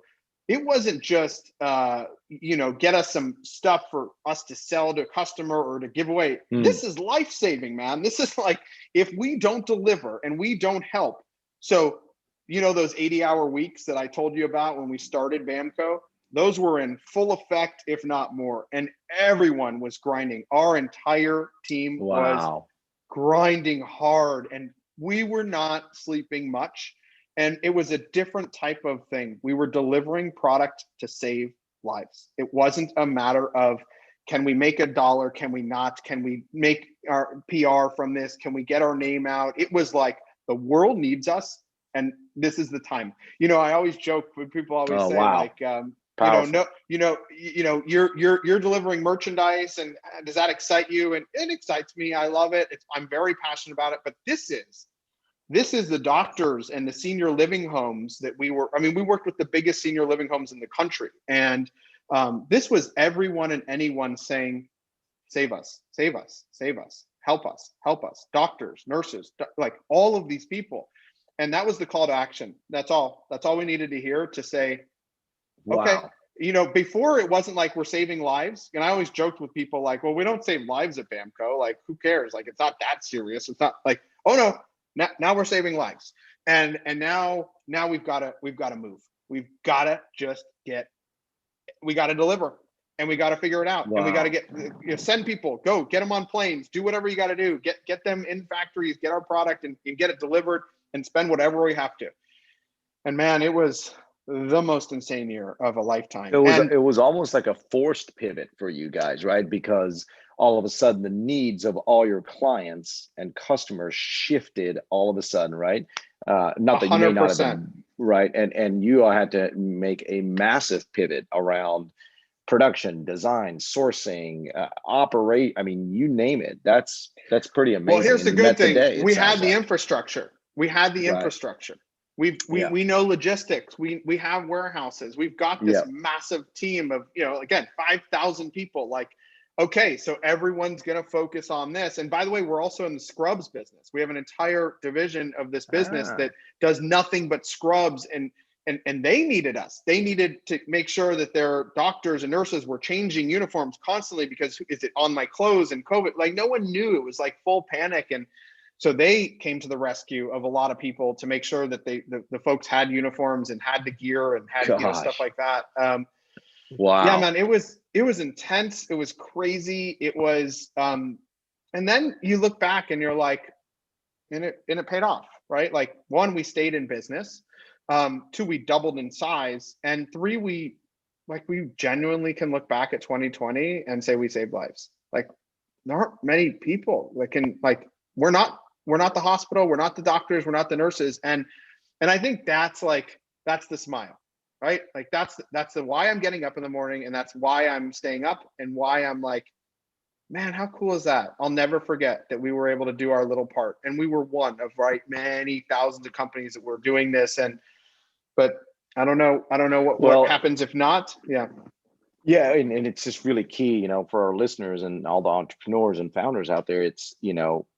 it wasn't just, get us some stuff for us to sell to a customer or to give away. This is life-saving, man. This is like, if we don't deliver and we don't help. So, those 80-hour weeks that I told you about when we started BAMKO, those were in full effect, if not more. And everyone was grinding. Our entire team was grinding hard, and we were not sleeping much. And it was a different type of thing. We were delivering product to save lives. It wasn't a matter of, can we make $1? Can we not? Can we make our PR from this? Can we get our name out? It was like, the world needs us, and this is the time. I always joke when people always say, you're delivering merchandise, and does that excite you? And it excites me. I love it. I'm very passionate about it. But this is the doctors and the senior living homes that we worked with the biggest senior living homes in the country. And this was everyone and anyone saying, save us, save us, save us, help us, help us. Doctors, nurses, like all of these people. And that was the call to action. That's all we needed to hear to say, okay, before it wasn't like we're saving lives. And I always joked with people like, well, we don't save lives at BAMKO. Like, who cares? Like, it's not that serious. It's not like, oh no, now we're saving lives. And now we've got to move. We've got to we got to deliver, and we got to figure it out. And we got to send people, go get them on planes, do whatever you got to do, get them in factories, get our product and get it delivered, and spend whatever we have to. And man, it was the most insane year of a lifetime. It was almost like a forced pivot for you guys, right? Because all of a sudden the needs of all your clients and customers shifted all of a sudden, right? Not that 100%. You may not have been, right? And you all had to make a massive pivot around production, design, sourcing, operate. I mean, you name it. That's pretty amazing. Well, here's the good thing. We had the infrastructure. We had the infrastructure. We know logistics. We have warehouses. We've got this massive team of, again, 5,000 people. Like, okay, so everyone's going to focus on this. And by the way, we're also in the scrubs business. We have an entire division of this business that does nothing but scrubs, and they needed us. They needed to make sure that their doctors and nurses were changing uniforms constantly, because is it on my clothes and COVID? Like, no one knew. It was like full panic. And so they came to the rescue of a lot of people to make sure that the folks had uniforms and had the gear and had stuff like that. Wow. Yeah, man, it was intense. It was crazy. It was, and then you look back and you're like, and it paid off, right? Like, 1, we stayed in business. 2, we doubled in size, and 3, we genuinely can look back at 2020 and say we saved lives. Like, there aren't many people that can, like, we're not the hospital, we're not the doctors, we're not the nurses, and I think that's the smile, right? Like, that's the why I'm getting up in the morning, and that's why I'm staying up, and why I'm like, man, how cool is that? I'll never forget that we were able to do our little part, and we were one of many thousands of companies that were doing this. But I don't know what happens if not. Yeah, and it's just really key, for our listeners and all the entrepreneurs and founders out there. It's,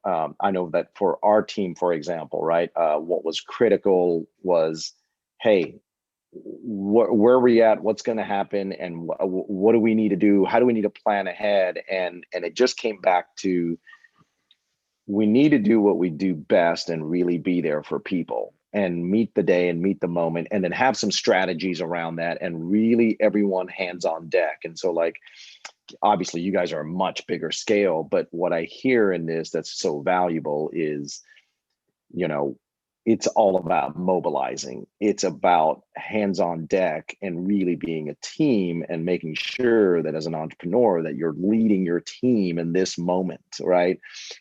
I know that for our team, for example, right, what was critical was, hey, where are we at? What's going to happen? And what do we need to do? How do we need to plan ahead? And it just came back to, we need to do what we do best and really be there for people and meet the day and meet the moment, and then have some strategies around that, and really everyone hands on deck. And so, like, obviously you guys are a much bigger scale, but what I hear in this that's so valuable is, it's all about mobilizing. It's about hands on deck and really being a team, and making sure that as an entrepreneur that you're leading your team in this moment, right?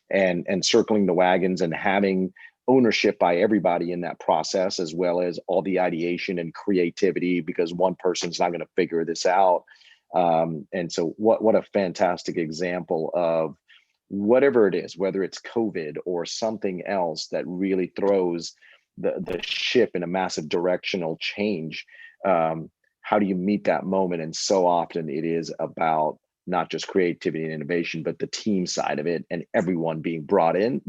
And circling the wagons and having ownership by everybody in that process, as well as all the ideation and creativity, because one person's not going to figure this out. And so what a fantastic example of whatever it is, whether it's COVID or something else that really throws the ship in a massive directional change. How do you meet that moment? And so often it is about not just creativity and innovation, but the team side of it, and everyone being bought in,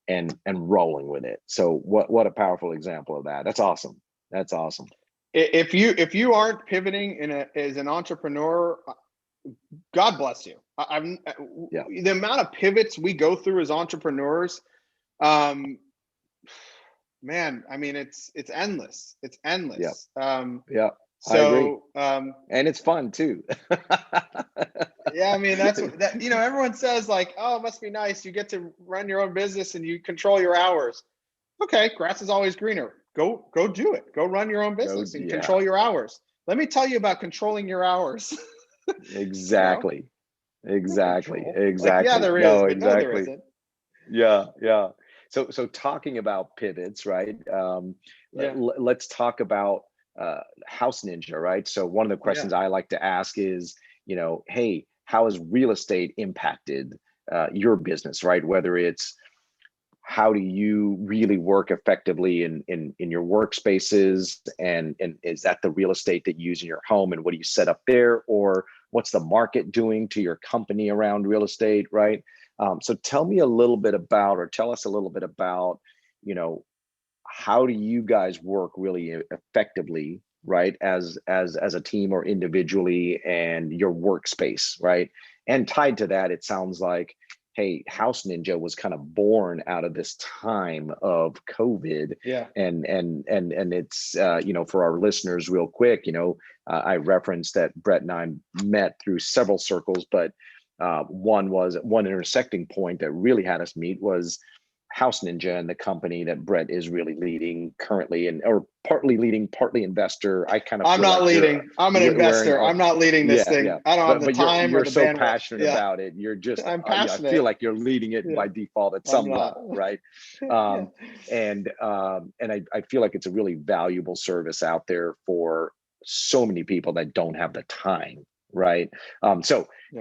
and rolling with it. So what a powerful example of that. That's awesome. That's awesome. If you aren't pivoting as an entrepreneur, God bless you. The amount of pivots we go through as entrepreneurs, man, I mean, it's endless. It's endless. I agree. And it's fun too. Yeah, I mean, that's everyone says, like, oh, it must be nice. You get to run your own business and you control your hours. Okay, grass is always greener. Go do it. Go run your own business and control your hours. Let me tell you about contrling your hours. Exactly. Exactly. Like, yeah, there is, but no, there isn't. Yeah. So talking about pivots, right? Let's talk about House Ninja, right? So one of the questions I like to ask is, hey, how has real estate impacted your business, right? Whether it's, how do you really work effectively in your workspaces, and is that the real estate that you use in your home, and what do you set up there, or what's the market doing to your company around real estate, right? So tell us a little bit about, how do you guys work really effectively, right, as a team or individually, and your workspace, right? And tied to that, it sounds like, hey, House Ninja was kind of born out of this time of COVID. And it's, for our listeners real quick, I referenced that Brett and I met through several circles, but one intersecting point that really had us meet was House Ninja and the company that Brett is really leading currently, or partly leading, partly investor. I'm not leading. I'm an investor. I'm not leading this thing. Yeah. I don't have the time or the bandwidth. You're so passionate about it. You're just, I'm passionate. I feel like you're leading it by default at some level, right? And I feel like it's a really valuable service out there for so many people that don't have the time, right?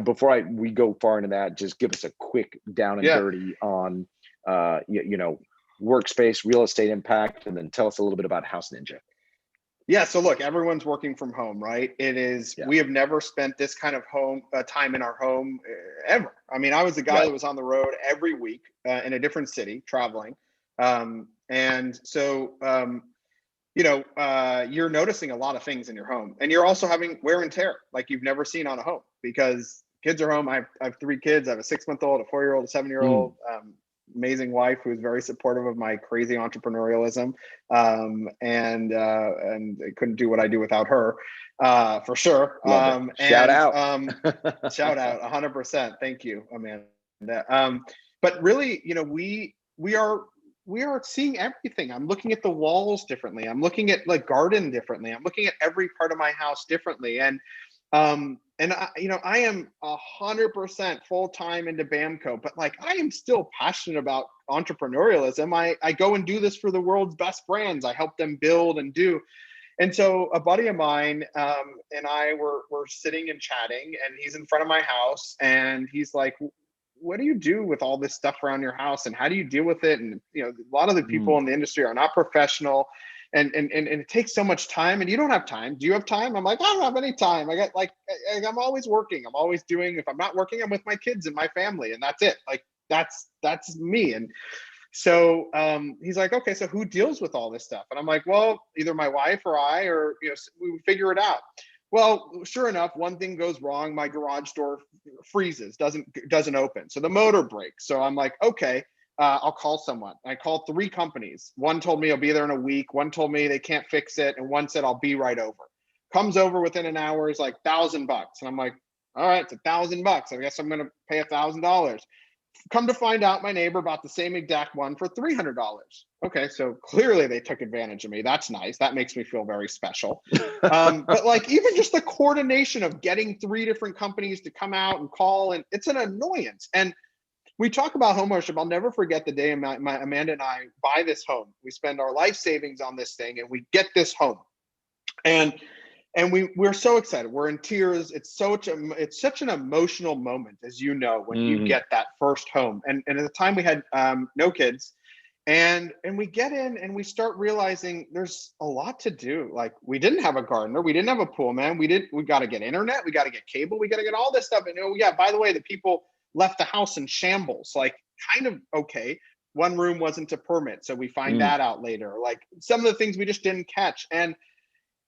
Before we go far into that, just give us a quick down and dirty on Workspace, Real Estate Impact, and then tell us a little bit about House Ninja. Yeah. So look, everyone's working from home, right? It is, we have never spent this kind of time in our home ever. I mean, I was the guy that was on the road every week in a different city traveling. And so, you're noticing a lot of things in your home, and you're also having wear and tear like you've never seen on a home because kids are home. I have 3 kids. I have a 6-month-old, a 4-year-old, a 7-year-old. Amazing wife who's very supportive of my crazy entrepreneurialism, and I couldn't do what I do without her, for sure. Shout out, shout out, 100%. Thank you, Amanda. But really, we are seeing everything. I'm looking at the walls differently. I'm looking at like garden differently. I'm looking at every part of my house differently, and I am 100% full-time into BAMKO, but like I am still passionate about entrepreneurialism. I go and do this for the world's best brands. I help them build and do. And so a buddy of mine and I were sitting and chatting, and he's in front of my house, and he's like, what do you do with all this stuff around your house, and how do you deal with it? And a lot of the people in the industry are not professional. And it takes so much time, and you don't have time. Do you have time? I'm like, I don't have any time. I got I'm always working. I'm always doing, if I'm not working, I'm with my kids and my family, and that's it. Like that's me. And so he's like, okay, so who deals with all this stuff? And I'm like, well, either my wife or I, or we figure it out. Well, sure enough, one thing goes wrong. My garage door freezes, doesn't open. So the motor breaks. So I'm like, okay. I'll call someone. I called 3 companies. One told me I'll be there in a week. One told me they can't fix it. And one said, I'll be right over. Comes over within an hour, is like $1,000. And I'm like, all right, it's $1,000. I guess I'm going to pay $1,000. Come to find out, my neighbor bought the same exact one for $300. Okay, so clearly they took advantage of me. That's nice. That makes me feel very special. But like even just the coordination of getting 3 different companies to come out and call, and it's an annoyance. And we talk about homeownership. I'll never forget the day Amanda and I buy this home. We spend our life savings on this thing, and we get this home, and we're so excited. We're in tears. It's such an emotional moment, as you know, when you get that first home. And at the time we had no kids, and we get in and we start realizing there's a lot to do. Like we didn't have a gardener, we didn't have a pool man, we got to get internet, we got to get cable, we got to get all this stuff. And by the way, the people left the house in shambles, like kind of okay. One room wasn't a permit, so we find that out later. Like some of the things we just didn't catch, and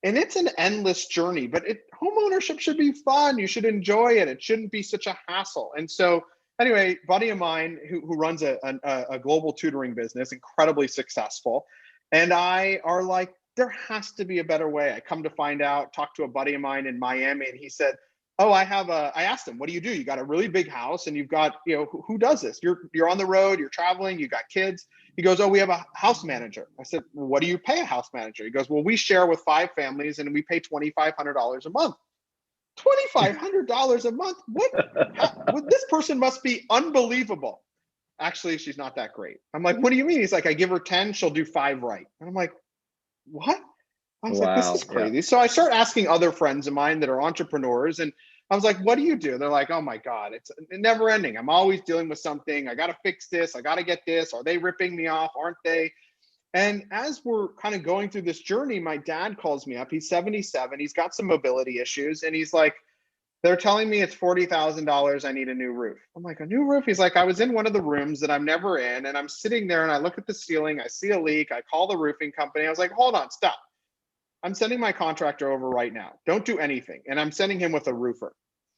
it's an endless journey. But home ownership should be fun. You should enjoy it. It shouldn't be such a hassle. And so, anyway, buddy of mine who runs a global tutoring business, incredibly successful, and I are like, there has to be a better way. I come to find out, talk to a buddy of mine in Miami, and he said, oh, I asked him, what do? You got a really big house, and you've got, who does this? You're on the road, you're traveling, you got kids. He goes, oh, we have a house manager. I said, well, what do you pay a house manager? He goes, well, we share with 5 families, and we pay $2,500 a month. $2,500 a month? What? This person must be unbelievable. Actually, she's not that great. I'm like, what do you mean? He's like, I give her 10, she'll do 5 right. And I'm like, what? I was like, this is crazy. Yeah. So I start asking other friends of mine that are entrepreneurs, and I was like, what do you do? They're like, oh my God, it's never ending. I'm always dealing with something. I got to fix this. I got to get this. Are they ripping me off? Aren't they? And as we're kind of going through this journey, my dad calls me up. He's 77. He's got some mobility issues. And he's like, they're telling me it's $40,000. I need a new roof. I'm like, a new roof? He's like, I was in one of the rooms that I'm never in, and I'm sitting there and I look at the ceiling. I see a leak. I call the roofing company. I was like, hold on, stop. I'm sending my contractor over right now. Don't do anything. And I'm sending him with a roofer.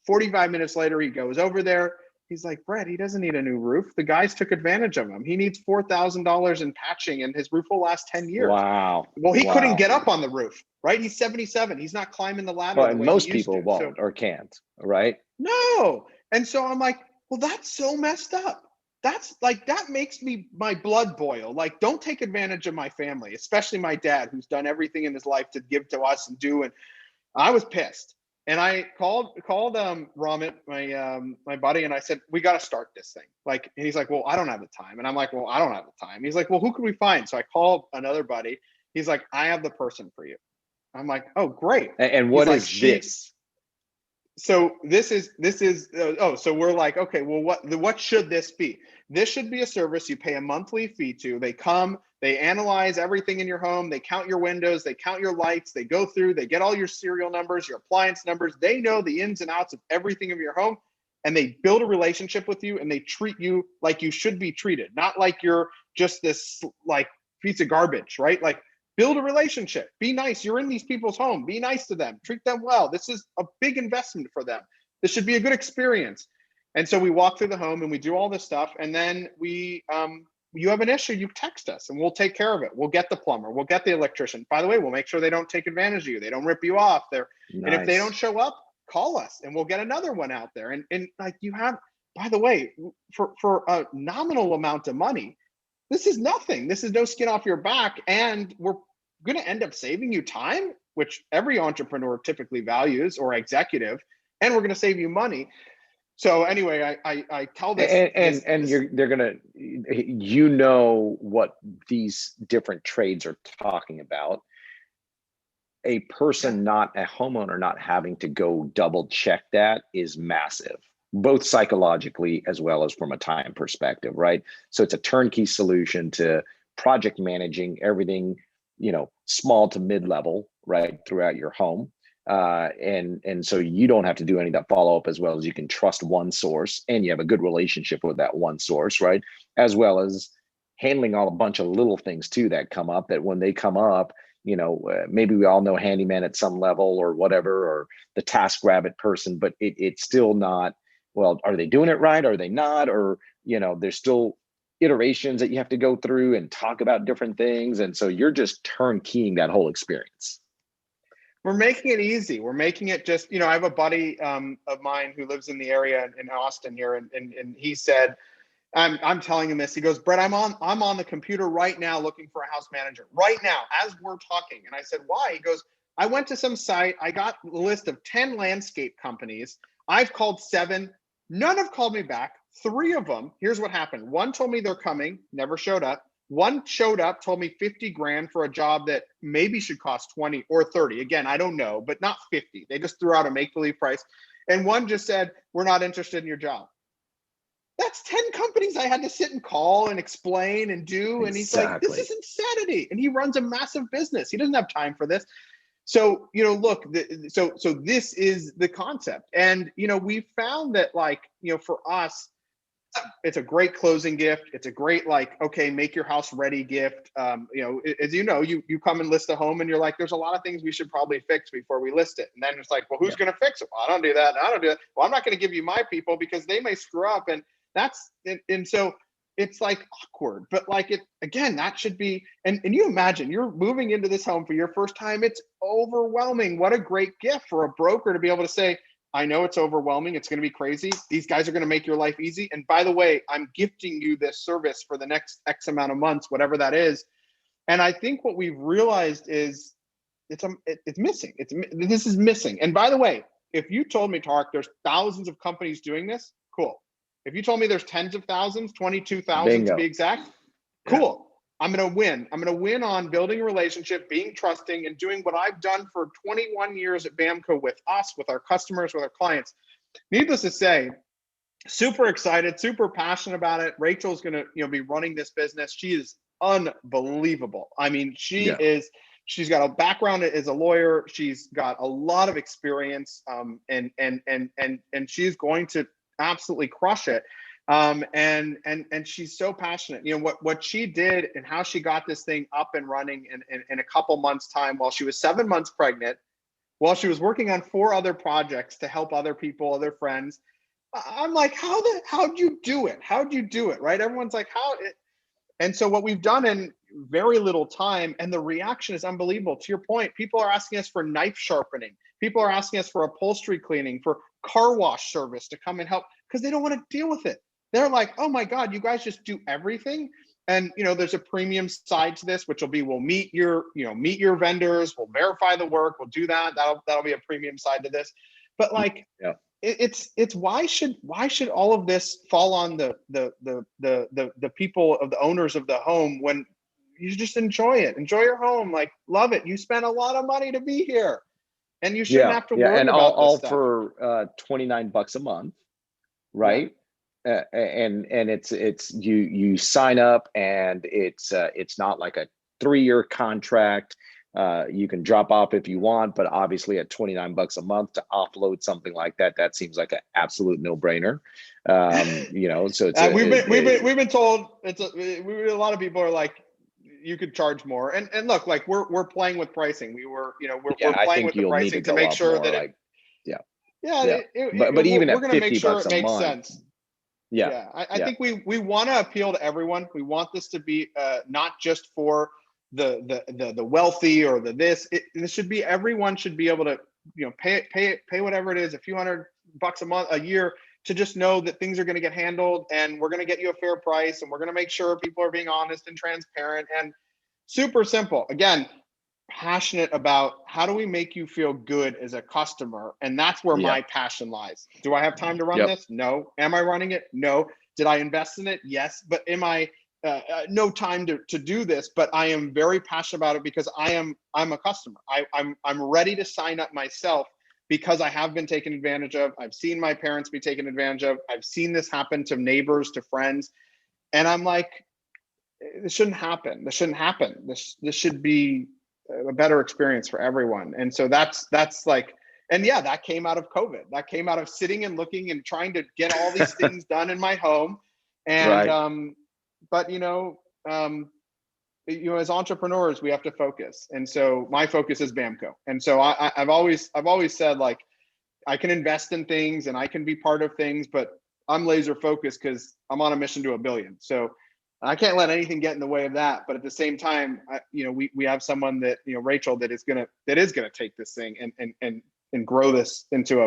45 minutes later, he goes over there. He's like, Brett, he doesn't need a new roof. The guys took advantage of him. He needs $4,000 in patching, and his roof will last 10 years. Wow. Well, he couldn't get up on the roof, right? He's 77. He's not climbing the ladder. Well, and most people won't or can't, right? No. And so I'm like, well, that's so messed up. That's like, that makes my blood boil. Like, don't take advantage of my family, especially my dad, who's done everything in his life to give to us and do. And I was pissed. And I called Ramit, my buddy, and I said, we got to start this thing. Like, and he's like, well, I don't have the time. And I'm like, well, I don't have the time. He's like, well, who can we find? So I called another buddy. He's like, I have the person for you. I'm like, oh, great. And what is this? so this is so we're like, okay, well, what should this be? This should be a service you pay a monthly fee to. They come, they analyze everything in your home, they count your windows, they count your lights, they go through, they get all your serial numbers, your appliance numbers, they know the ins and outs of everything of your home, and they build a relationship with you, and they treat you like you should be treated, not like you're just this like piece of garbage, right? Like, build a relationship, be nice. You're in these people's home, be nice to them, treat them well. This is a big investment for them. This should be a good experience. And so we walk through the home and we do all this stuff. And then you have an issue, you text us and we'll take care of it. We'll get the plumber, we'll get the electrician. By the way, we'll make sure they don't take advantage of you. They don't rip you off there. Nice. And if they don't show up, call us and we'll get another one out there. And like, you have, by the way, for a nominal amount of money, this is nothing. This is no skin off your back. And we're going to end up saving you time, which every entrepreneur typically values, or executive, and we're going to save you money. So anyway, I tell this. They're going to, you know, what these different trades are talking about. A person, not a homeowner, not having to go double check that is massive, both psychologically as well as from a time perspective, right? So it's a turnkey solution to project managing everything, you know, small to mid-level, right, throughout your home. And so you don't have to do any of that follow-up, as well as you can trust one source and you have a good relationship with that one source, right? As well as handling all a bunch of little things too that come up, that when they come up, you know, maybe we all know handyman at some level or whatever, or the TaskRabbit person, but it's still not, well, are they doing it right? Are they not? Or, you know, there's still iterations that you have to go through and talk about different things. And so you're just turnkeying that whole experience. We're making it easy. We're making it just, you know, I have a buddy of mine who lives in the area in Austin here. And he said, I'm telling him this, he goes, Brett, I'm on the computer right now looking for a house manager right now as we're talking. And I said, why? He goes, I went to some site. I got a list of 10 landscape companies. I've called 7. None have called me back. 3 of them, here's what happened. 1 told me they're coming, never showed up. 1 showed up, told me 50 grand for a job that maybe should cost 20 or 30. Again, I don't know, but not 50. They just threw out a make-believe price. And 1 just said, we're not interested in your job. That's 10 companies I had to sit and call and explain and do. And he's like, this is insanity. And he runs a massive business. He doesn't have time for this. So, you know, look, so this is the concept. And, you know, we found that, like, you know, for us, it's a great closing gift. It's a great, like, okay, make your house ready gift. You know, as you know, you come and list a home and you're like, there's a lot of things we should probably fix before we list it. And then it's like, well, who's going to fix it? Well, I don't do that. I don't do that. Well, I'm not going to give you my people because they may screw up. And so it's like awkward, but like, it, again, that should be, and you imagine you're moving into this home for your first time. It's overwhelming. What a great gift for a broker to be able to say, I know it's overwhelming. It's going to be crazy. These guys are going to make your life easy. And by the way, I'm gifting you this service for the next X amount of months, whatever that is. And I think what we've realized is it's missing. This is missing. And by the way, if you told me, Tarek, there's thousands of companies doing this, cool. If you told me there's tens of thousands, 22,000 to be exact, cool. Yeah. I'm going to win. I'm going to win on building a relationship, being trusting, and doing what I've done for 21 years at BAMKO with us, with our customers, with our clients. Needless to say, super excited, super passionate about it. Rachel's going to, you know, be running this business. She is unbelievable. I mean, she's got a background as a lawyer. She's got a lot of experience, and she's going to absolutely crush it. And she's so passionate. You know, what she did and how she got this thing up and running in a couple months' time, while she was 7 months pregnant, while she was working on 4 other projects to help other people, other friends. I'm like, how'd you do it? How'd you do it? Right? Everyone's like, and so what we've done in very little time, and the reaction is unbelievable. To your point, people are asking us for knife sharpening. People are asking us for upholstery cleaning, for car wash service to come and help, because they don't want to deal with it. They're like, oh my God, you guys just do everything. And, you know, there's a premium side to this, which will be, we'll meet your vendors, we'll verify the work, we'll do that. That'll be a premium side to this. But like, it's why should all of this fall on the people, of the owners of the home, when you just enjoy it, enjoy your home, like, love it. You spent a lot of money to be here. and you shouldn't have to worry and about this all stuff. for $29 a month, right? And it's you sign up, and it's not like a 3-year contract. You can drop off if you want, but obviously at $29 a month to offload something like that, that seems like an absolute no-brainer. So it's we've been told a lot of people are like, you could charge more, and look, like we're playing with pricing. We're playing with the pricing to make sure that but even we're at going to make sure $50 it a makes month, sense. I think we want to appeal to everyone. We want this to be not just for the wealthy or this should be, everyone should be able to pay whatever it is, a few $100 a month, a year, to just know that things are going to get handled, and we're going to get you a fair price, and we're going to make sure people are being honest and transparent and super simple. Again, passionate about how do we make you feel good as a customer, and that's where my passion lies. Do I have time to run this? No. Am I running it? No. Did I invest in it? Yes. But am I no time to do this? But I am very passionate about it because I'm a customer. I'm ready to sign up myself because I have been taken advantage of. I've seen my parents be taken advantage of. I've seen this happen to neighbors, to friends, and I'm like, this shouldn't happen. This shouldn't happen. This should be a better experience for everyone. And so that's like, and that came out of COVID. That came out of sitting and looking and trying to get all these things done in my home. And but as entrepreneurs, we have to focus. And so my focus is BAMKO. And so I've always said, like, I can invest in things and I can be part of things, but I'm laser focused because I'm on a mission to 1 billion. So I can't let anything get in the way of that. But at the same time, we have someone that, Rachel, that is gonna take this thing and grow this into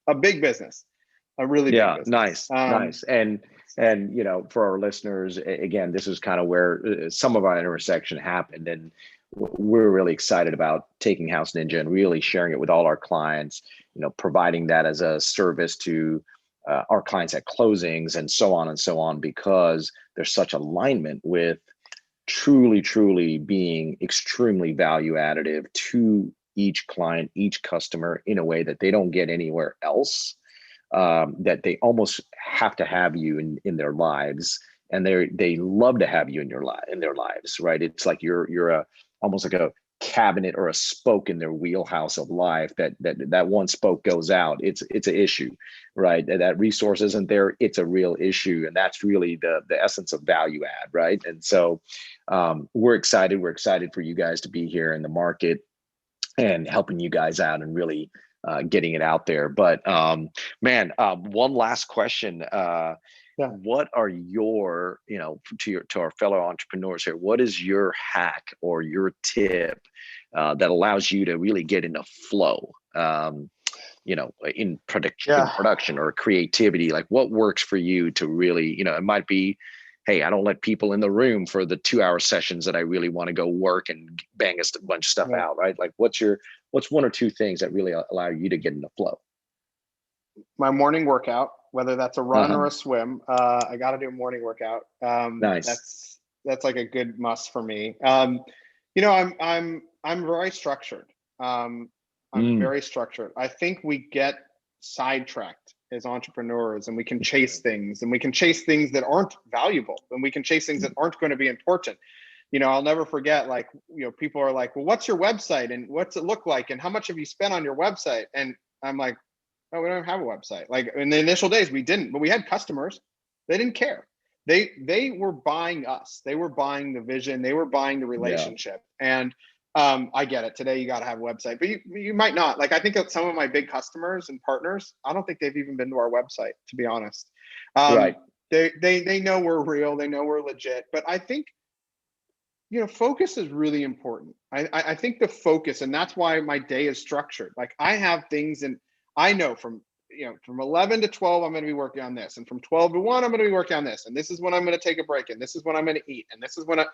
a big business, a really big business. Nice. And for our listeners, again, this is kind of where some of our intersection happened, and we're really excited about taking House Ninja and really sharing it with all our clients. Providing that as a service to our clients at closings and so on, because there's such alignment with truly being extremely value additive to each client, each customer, in a way that they don't get anywhere else. That they almost have to have you in their lives, and they love to have you in their lives, right? It's like you're almost like a cabinet or a spoke in their wheelhouse of life. That one spoke goes out, it's an issue, right? That resource isn't there, it's a real issue, and that's really the essence of value add, right? And so we're excited for you guys to be here in the market and helping you guys out and really getting it out there. But one last question. What are your, to our fellow entrepreneurs here, what is your hack or your tip that allows you to really get into flow, in production or creativity? Like, what works for you to really, it might be, hey, I don't let people in the room for the 2-hour sessions that I really want to go work and bang a bunch of stuff out, right? Like, what's 1 or 2 things that really allow you to get into flow? My morning workout, whether that's a run or a swim. I got to do a morning workout. Nice. That's like a good must for me. I'm very structured. I'm very structured. I think we get sidetracked as entrepreneurs, and we can chase things, and we can chase things that aren't valuable, and we can chase things that aren't going to be important. I'll never forget, like, people are like, well, what's your website and what's it look like and how much have you spent on your website? And I'm like, oh, we don't have a website. Like, in the initial days we didn't, but we had customers. They didn't care. They were buying us. They were buying the vision. They were buying the relationship. And I get it. Today you got to have a website, but you might not. Like, I think that some of my big customers and partners, I don't think they've even been to our website, to be honest. Right. They know we're real. They know we're legit. But I think, focus is really important. I think the focus, and that's why my day is structured. Like, I have things, and I know from 11 to 12, I'm going to be working on this. And from 12 to 1, I'm going to be working on this. And this is when I'm going to take a break. And this is when I'm going to eat. And this is when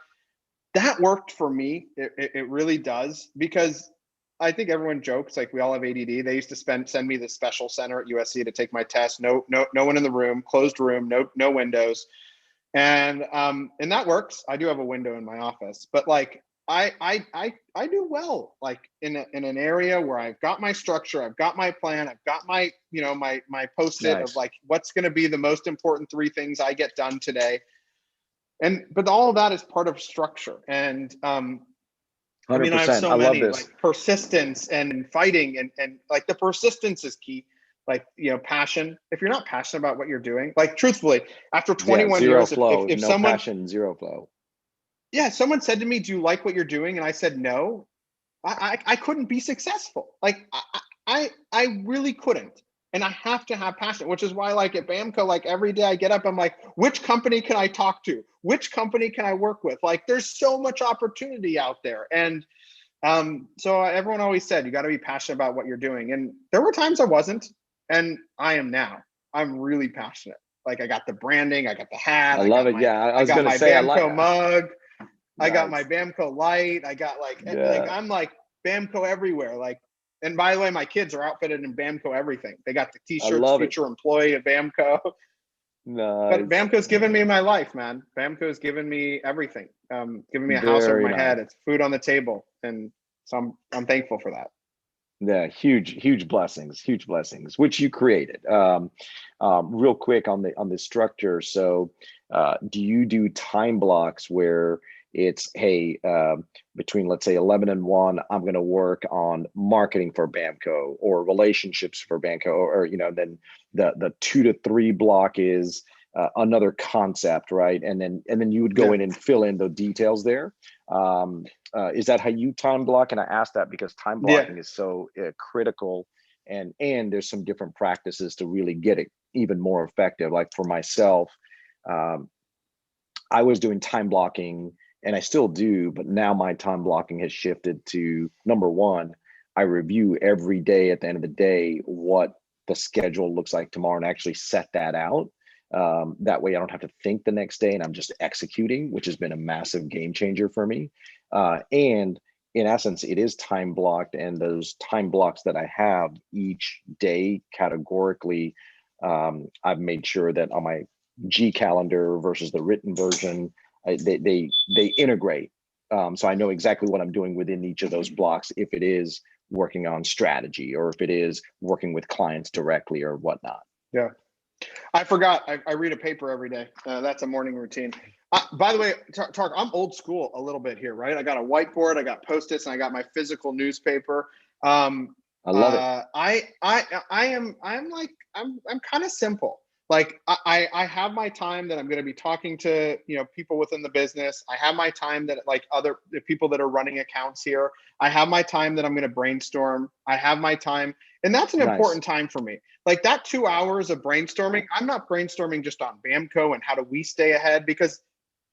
that worked for me. It really does, because I think everyone jokes, like, we all have ADD. They used to send me the special center at USC to take my test. No one in the room, closed room, no windows. And that works. I do have a window in my office, but like, I do well, like in an area where I've got my structure, I've got my plan, I've got my, my post-it of Nice. like what's going to be the most important 3 things I get done today. But all of that is part of structure. And I mean, I have 100%. so I love many, this. like and fighting, and like the persistence is key. Like, passion. If you're not passionate about what you're doing, like truthfully, after 21 zero years, flow. if No someone, passion, zero flow. someone said to me, "Do you like what you're doing?" And I said, "No," I couldn't be successful. Like I really couldn't. And I have to have passion, which is why, like at BAMKO, like every day I get up, I'm like, which company can I talk to? Which company can I work with? Like, there's so much opportunity out there. And so everyone always said, you got to be passionate about what you're doing. And there were times I wasn't, and I am now. I'm really passionate. Like I got the branding, I got the hat, I love it. Yeah, I was got gonna my say I like. BAMKO mug, I got my Nice. BAMKO light, I got like Yeah. I'm like BAMKO everywhere. Like, and by the way, my kids are outfitted in BAMKO everything. They got the I t-shirts, love it. future employee of BAMKO. But Nice. BAMKO's given me my life, man. BAMKO's given me everything. Given me a house over Very my nice. head. It's food on the table, and so I'm thankful for that. Yeah, huge blessings, which you created. Real quick on the structure. So, do you do time blocks where it's, hey, between let's say 11 and 1, I'm going to work on marketing for BAMKO or relationships for BAMKO, or then the 2 to 3 block is another concept, right? And then you would go in and fill in the details there. Is that how you time block? And I ask that because time blocking is so critical, and there's some different practices to really get it even more effective. Like for myself, I was doing time blocking, and I still do, but now my time blocking has shifted to, number one, I review every day at the end of the day what the schedule looks like tomorrow and actually set that out. That way I don't have to think the next day and I'm just executing, which has been a massive game changer for me. And in essence, it is time blocked, and those time blocks that I have each day categorically, I've made sure that on my G calendar versus the written version, they integrate. So I know exactly what I'm doing within each of those blocks, if it is working on strategy or if it is working with clients directly or whatnot. Yeah. I forgot. I read a paper every day. That's a morning routine. By the way, Tarek, I'm old school a little bit here, right? I got a whiteboard, I got Post-its, and I got my physical newspaper. I love it. I'm kind of simple. Like I have my time that I'm going to be talking to, people within the business. I have my time that like the people that are running accounts here. I have my time that I'm going to brainstorm. I have my time. And that's an important time for me. Like that 2 hours of brainstorming, I'm not brainstorming just on BAMKO and how do we stay ahead, because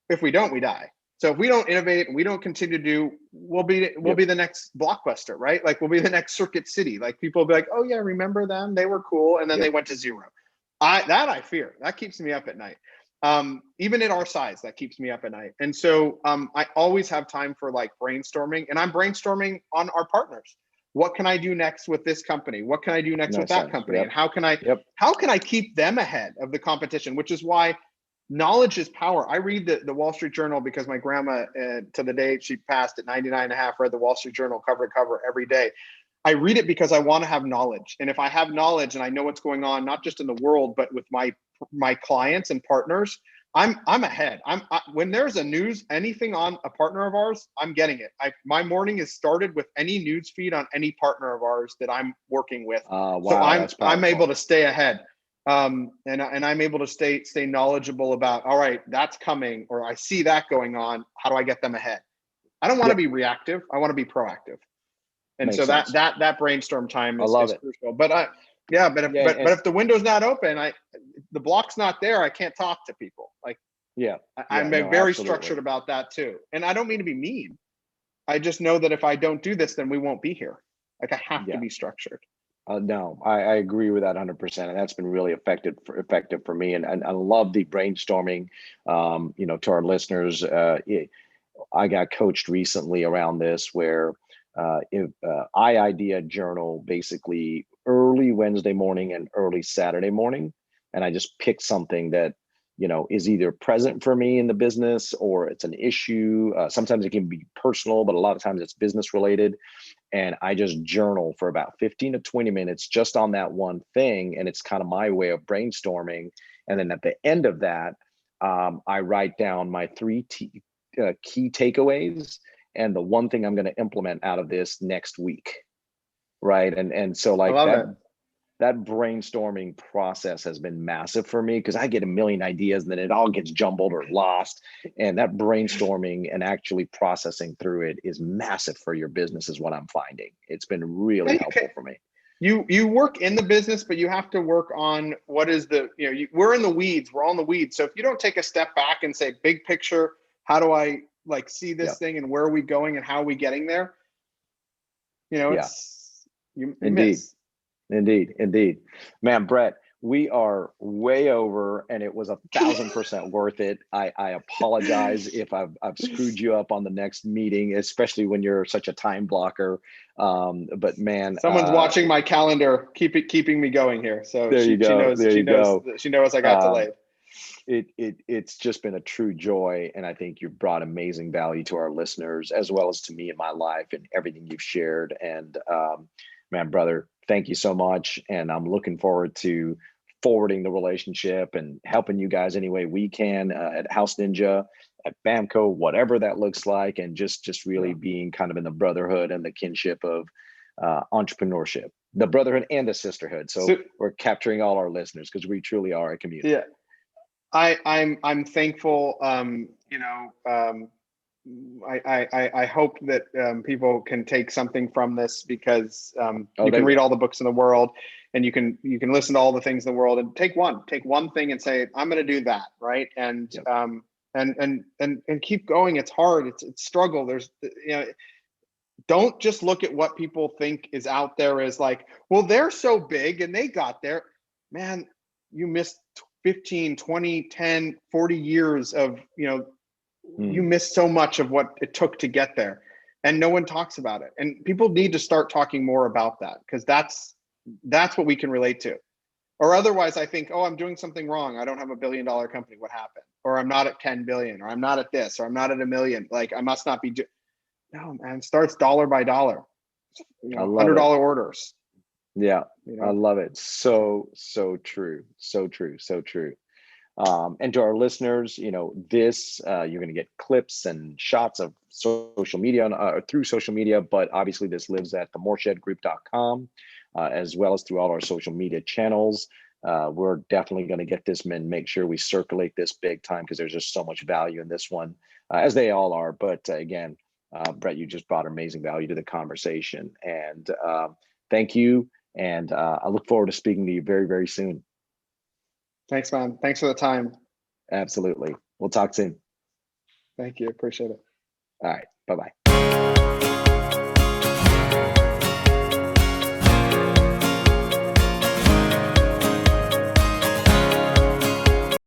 if we don't, we die. So if we don't innovate and we don't continue to do, we'll be the next Blockbuster, right? Like we'll be the next Circuit City. Like people will be like, oh yeah, remember them? They were cool. And then they went to zero. I fear. That keeps me up at night. Even at our size, that keeps me up at night. And so I always have time for like brainstorming, and I'm brainstorming on our partners. What can I do next with this company? What can I do next with that company? And how can I keep them ahead of the competition? Which is why knowledge is power. I read the Wall Street Journal because my grandma, to the day she passed at 99 and a half, read the Wall Street Journal cover to cover every day. I read it because I want to have knowledge. And if I have knowledge and I know what's going on, not just in the world, but with my clients and partners, I'm ahead. When there's anything on a partner of ours, I'm getting it. My morning is started with any news feed on any partner of ours that I'm working with. Wow, so I'm able to stay ahead. And I'm able to stay knowledgeable about, all right, that's coming, or I see that going on. How do I get them ahead? I don't want to be reactive. I want to be proactive. And Makes so sense. that brainstorm time is crucial. But if the window's not open, the block's not there, I can't talk to people. Like I'm very structured about that too. And I don't mean to be mean. I just know that if I don't do this, then we won't be here. Like I have to be structured. No, I agree with that 100%, and that's been really effective for me. And I love the brainstorming. To our listeners, I got coached recently around this, where if I idea journal basically early Wednesday morning and early Saturday morning, and I just pick something that is either present for me in the business or it's an issue. Sometimes it can be personal, but a lot of times it's business related. And I just journal for about 15 to 20 minutes just on that one thing. And it's kind of my way of brainstorming. And then at the end of that, I write down my three key takeaways and the one thing I'm going to implement out of this next week. Right. And so like that brainstorming process has been massive for me because I get a million ideas and then it all gets jumbled or lost. And that brainstorming and actually processing through it is massive for your business is what I'm finding. It's been really helpful for me. You work in the business, but you have to work on what is we're in the weeds. We're all in the weeds. So if you don't take a step back and say, big picture, how do I like see this thing and where are we going and how are we getting there? You miss. Indeed. Man, Brett, we are way over and it was 1,000% worth it. I apologize if I've screwed you up on the next meeting, especially when you're such a time blocker. But man, someone's watching my calendar, keeping me going here. So there you go. She knows I got delayed. It's just been a true joy. And I think you've brought amazing value to our listeners, as well as to me in my life and everything you've shared. And man, brother, thank you so much. And I'm looking forward to forwarding the relationship and helping you guys any way we can at House Ninja, at BAMKO, whatever that looks like. And just really being kind of in the brotherhood and the kinship of entrepreneurship, the brotherhood and the sisterhood. So we're capturing all our listeners because we truly are a community. Yeah. I'm thankful. I hope that people can take something from this because you can read all the books in the world and you can listen to all the things in the world and take one thing and say, I'm going to do that. Right. And keep going. It's hard. It's struggle. There's, don't just look at what people think is out there as like, well, they're so big and they got there, man, you missed 15, 20, 10, 40 years of, you missed so much of what it took to get there and no one talks about it. And people need to start talking more about that because that's what we can relate to. Or otherwise I think, oh, I'm doing something wrong. I don't have $1 billion company. What happened? Or I'm not at 10 billion, or I'm not at this, or I'm not at 1 million. Like I must not be no, man, it starts dollar by dollar, $100 orders. Yeah. I love it. So true. So true. And to our listeners, this, you're going to get clips and shots of social media through social media, but obviously this lives at themorshedgroup.com, as well as through all our social media channels. We're definitely going to get this and make sure we circulate this big time because there's just so much value in this one, as they all are. But again, Brett, you just brought amazing value to the conversation, and thank you. And I look forward to speaking to you very, very soon. Thanks, man. Thanks for the time. Absolutely. We'll talk soon. Thank you. Appreciate it. All right. Bye-bye.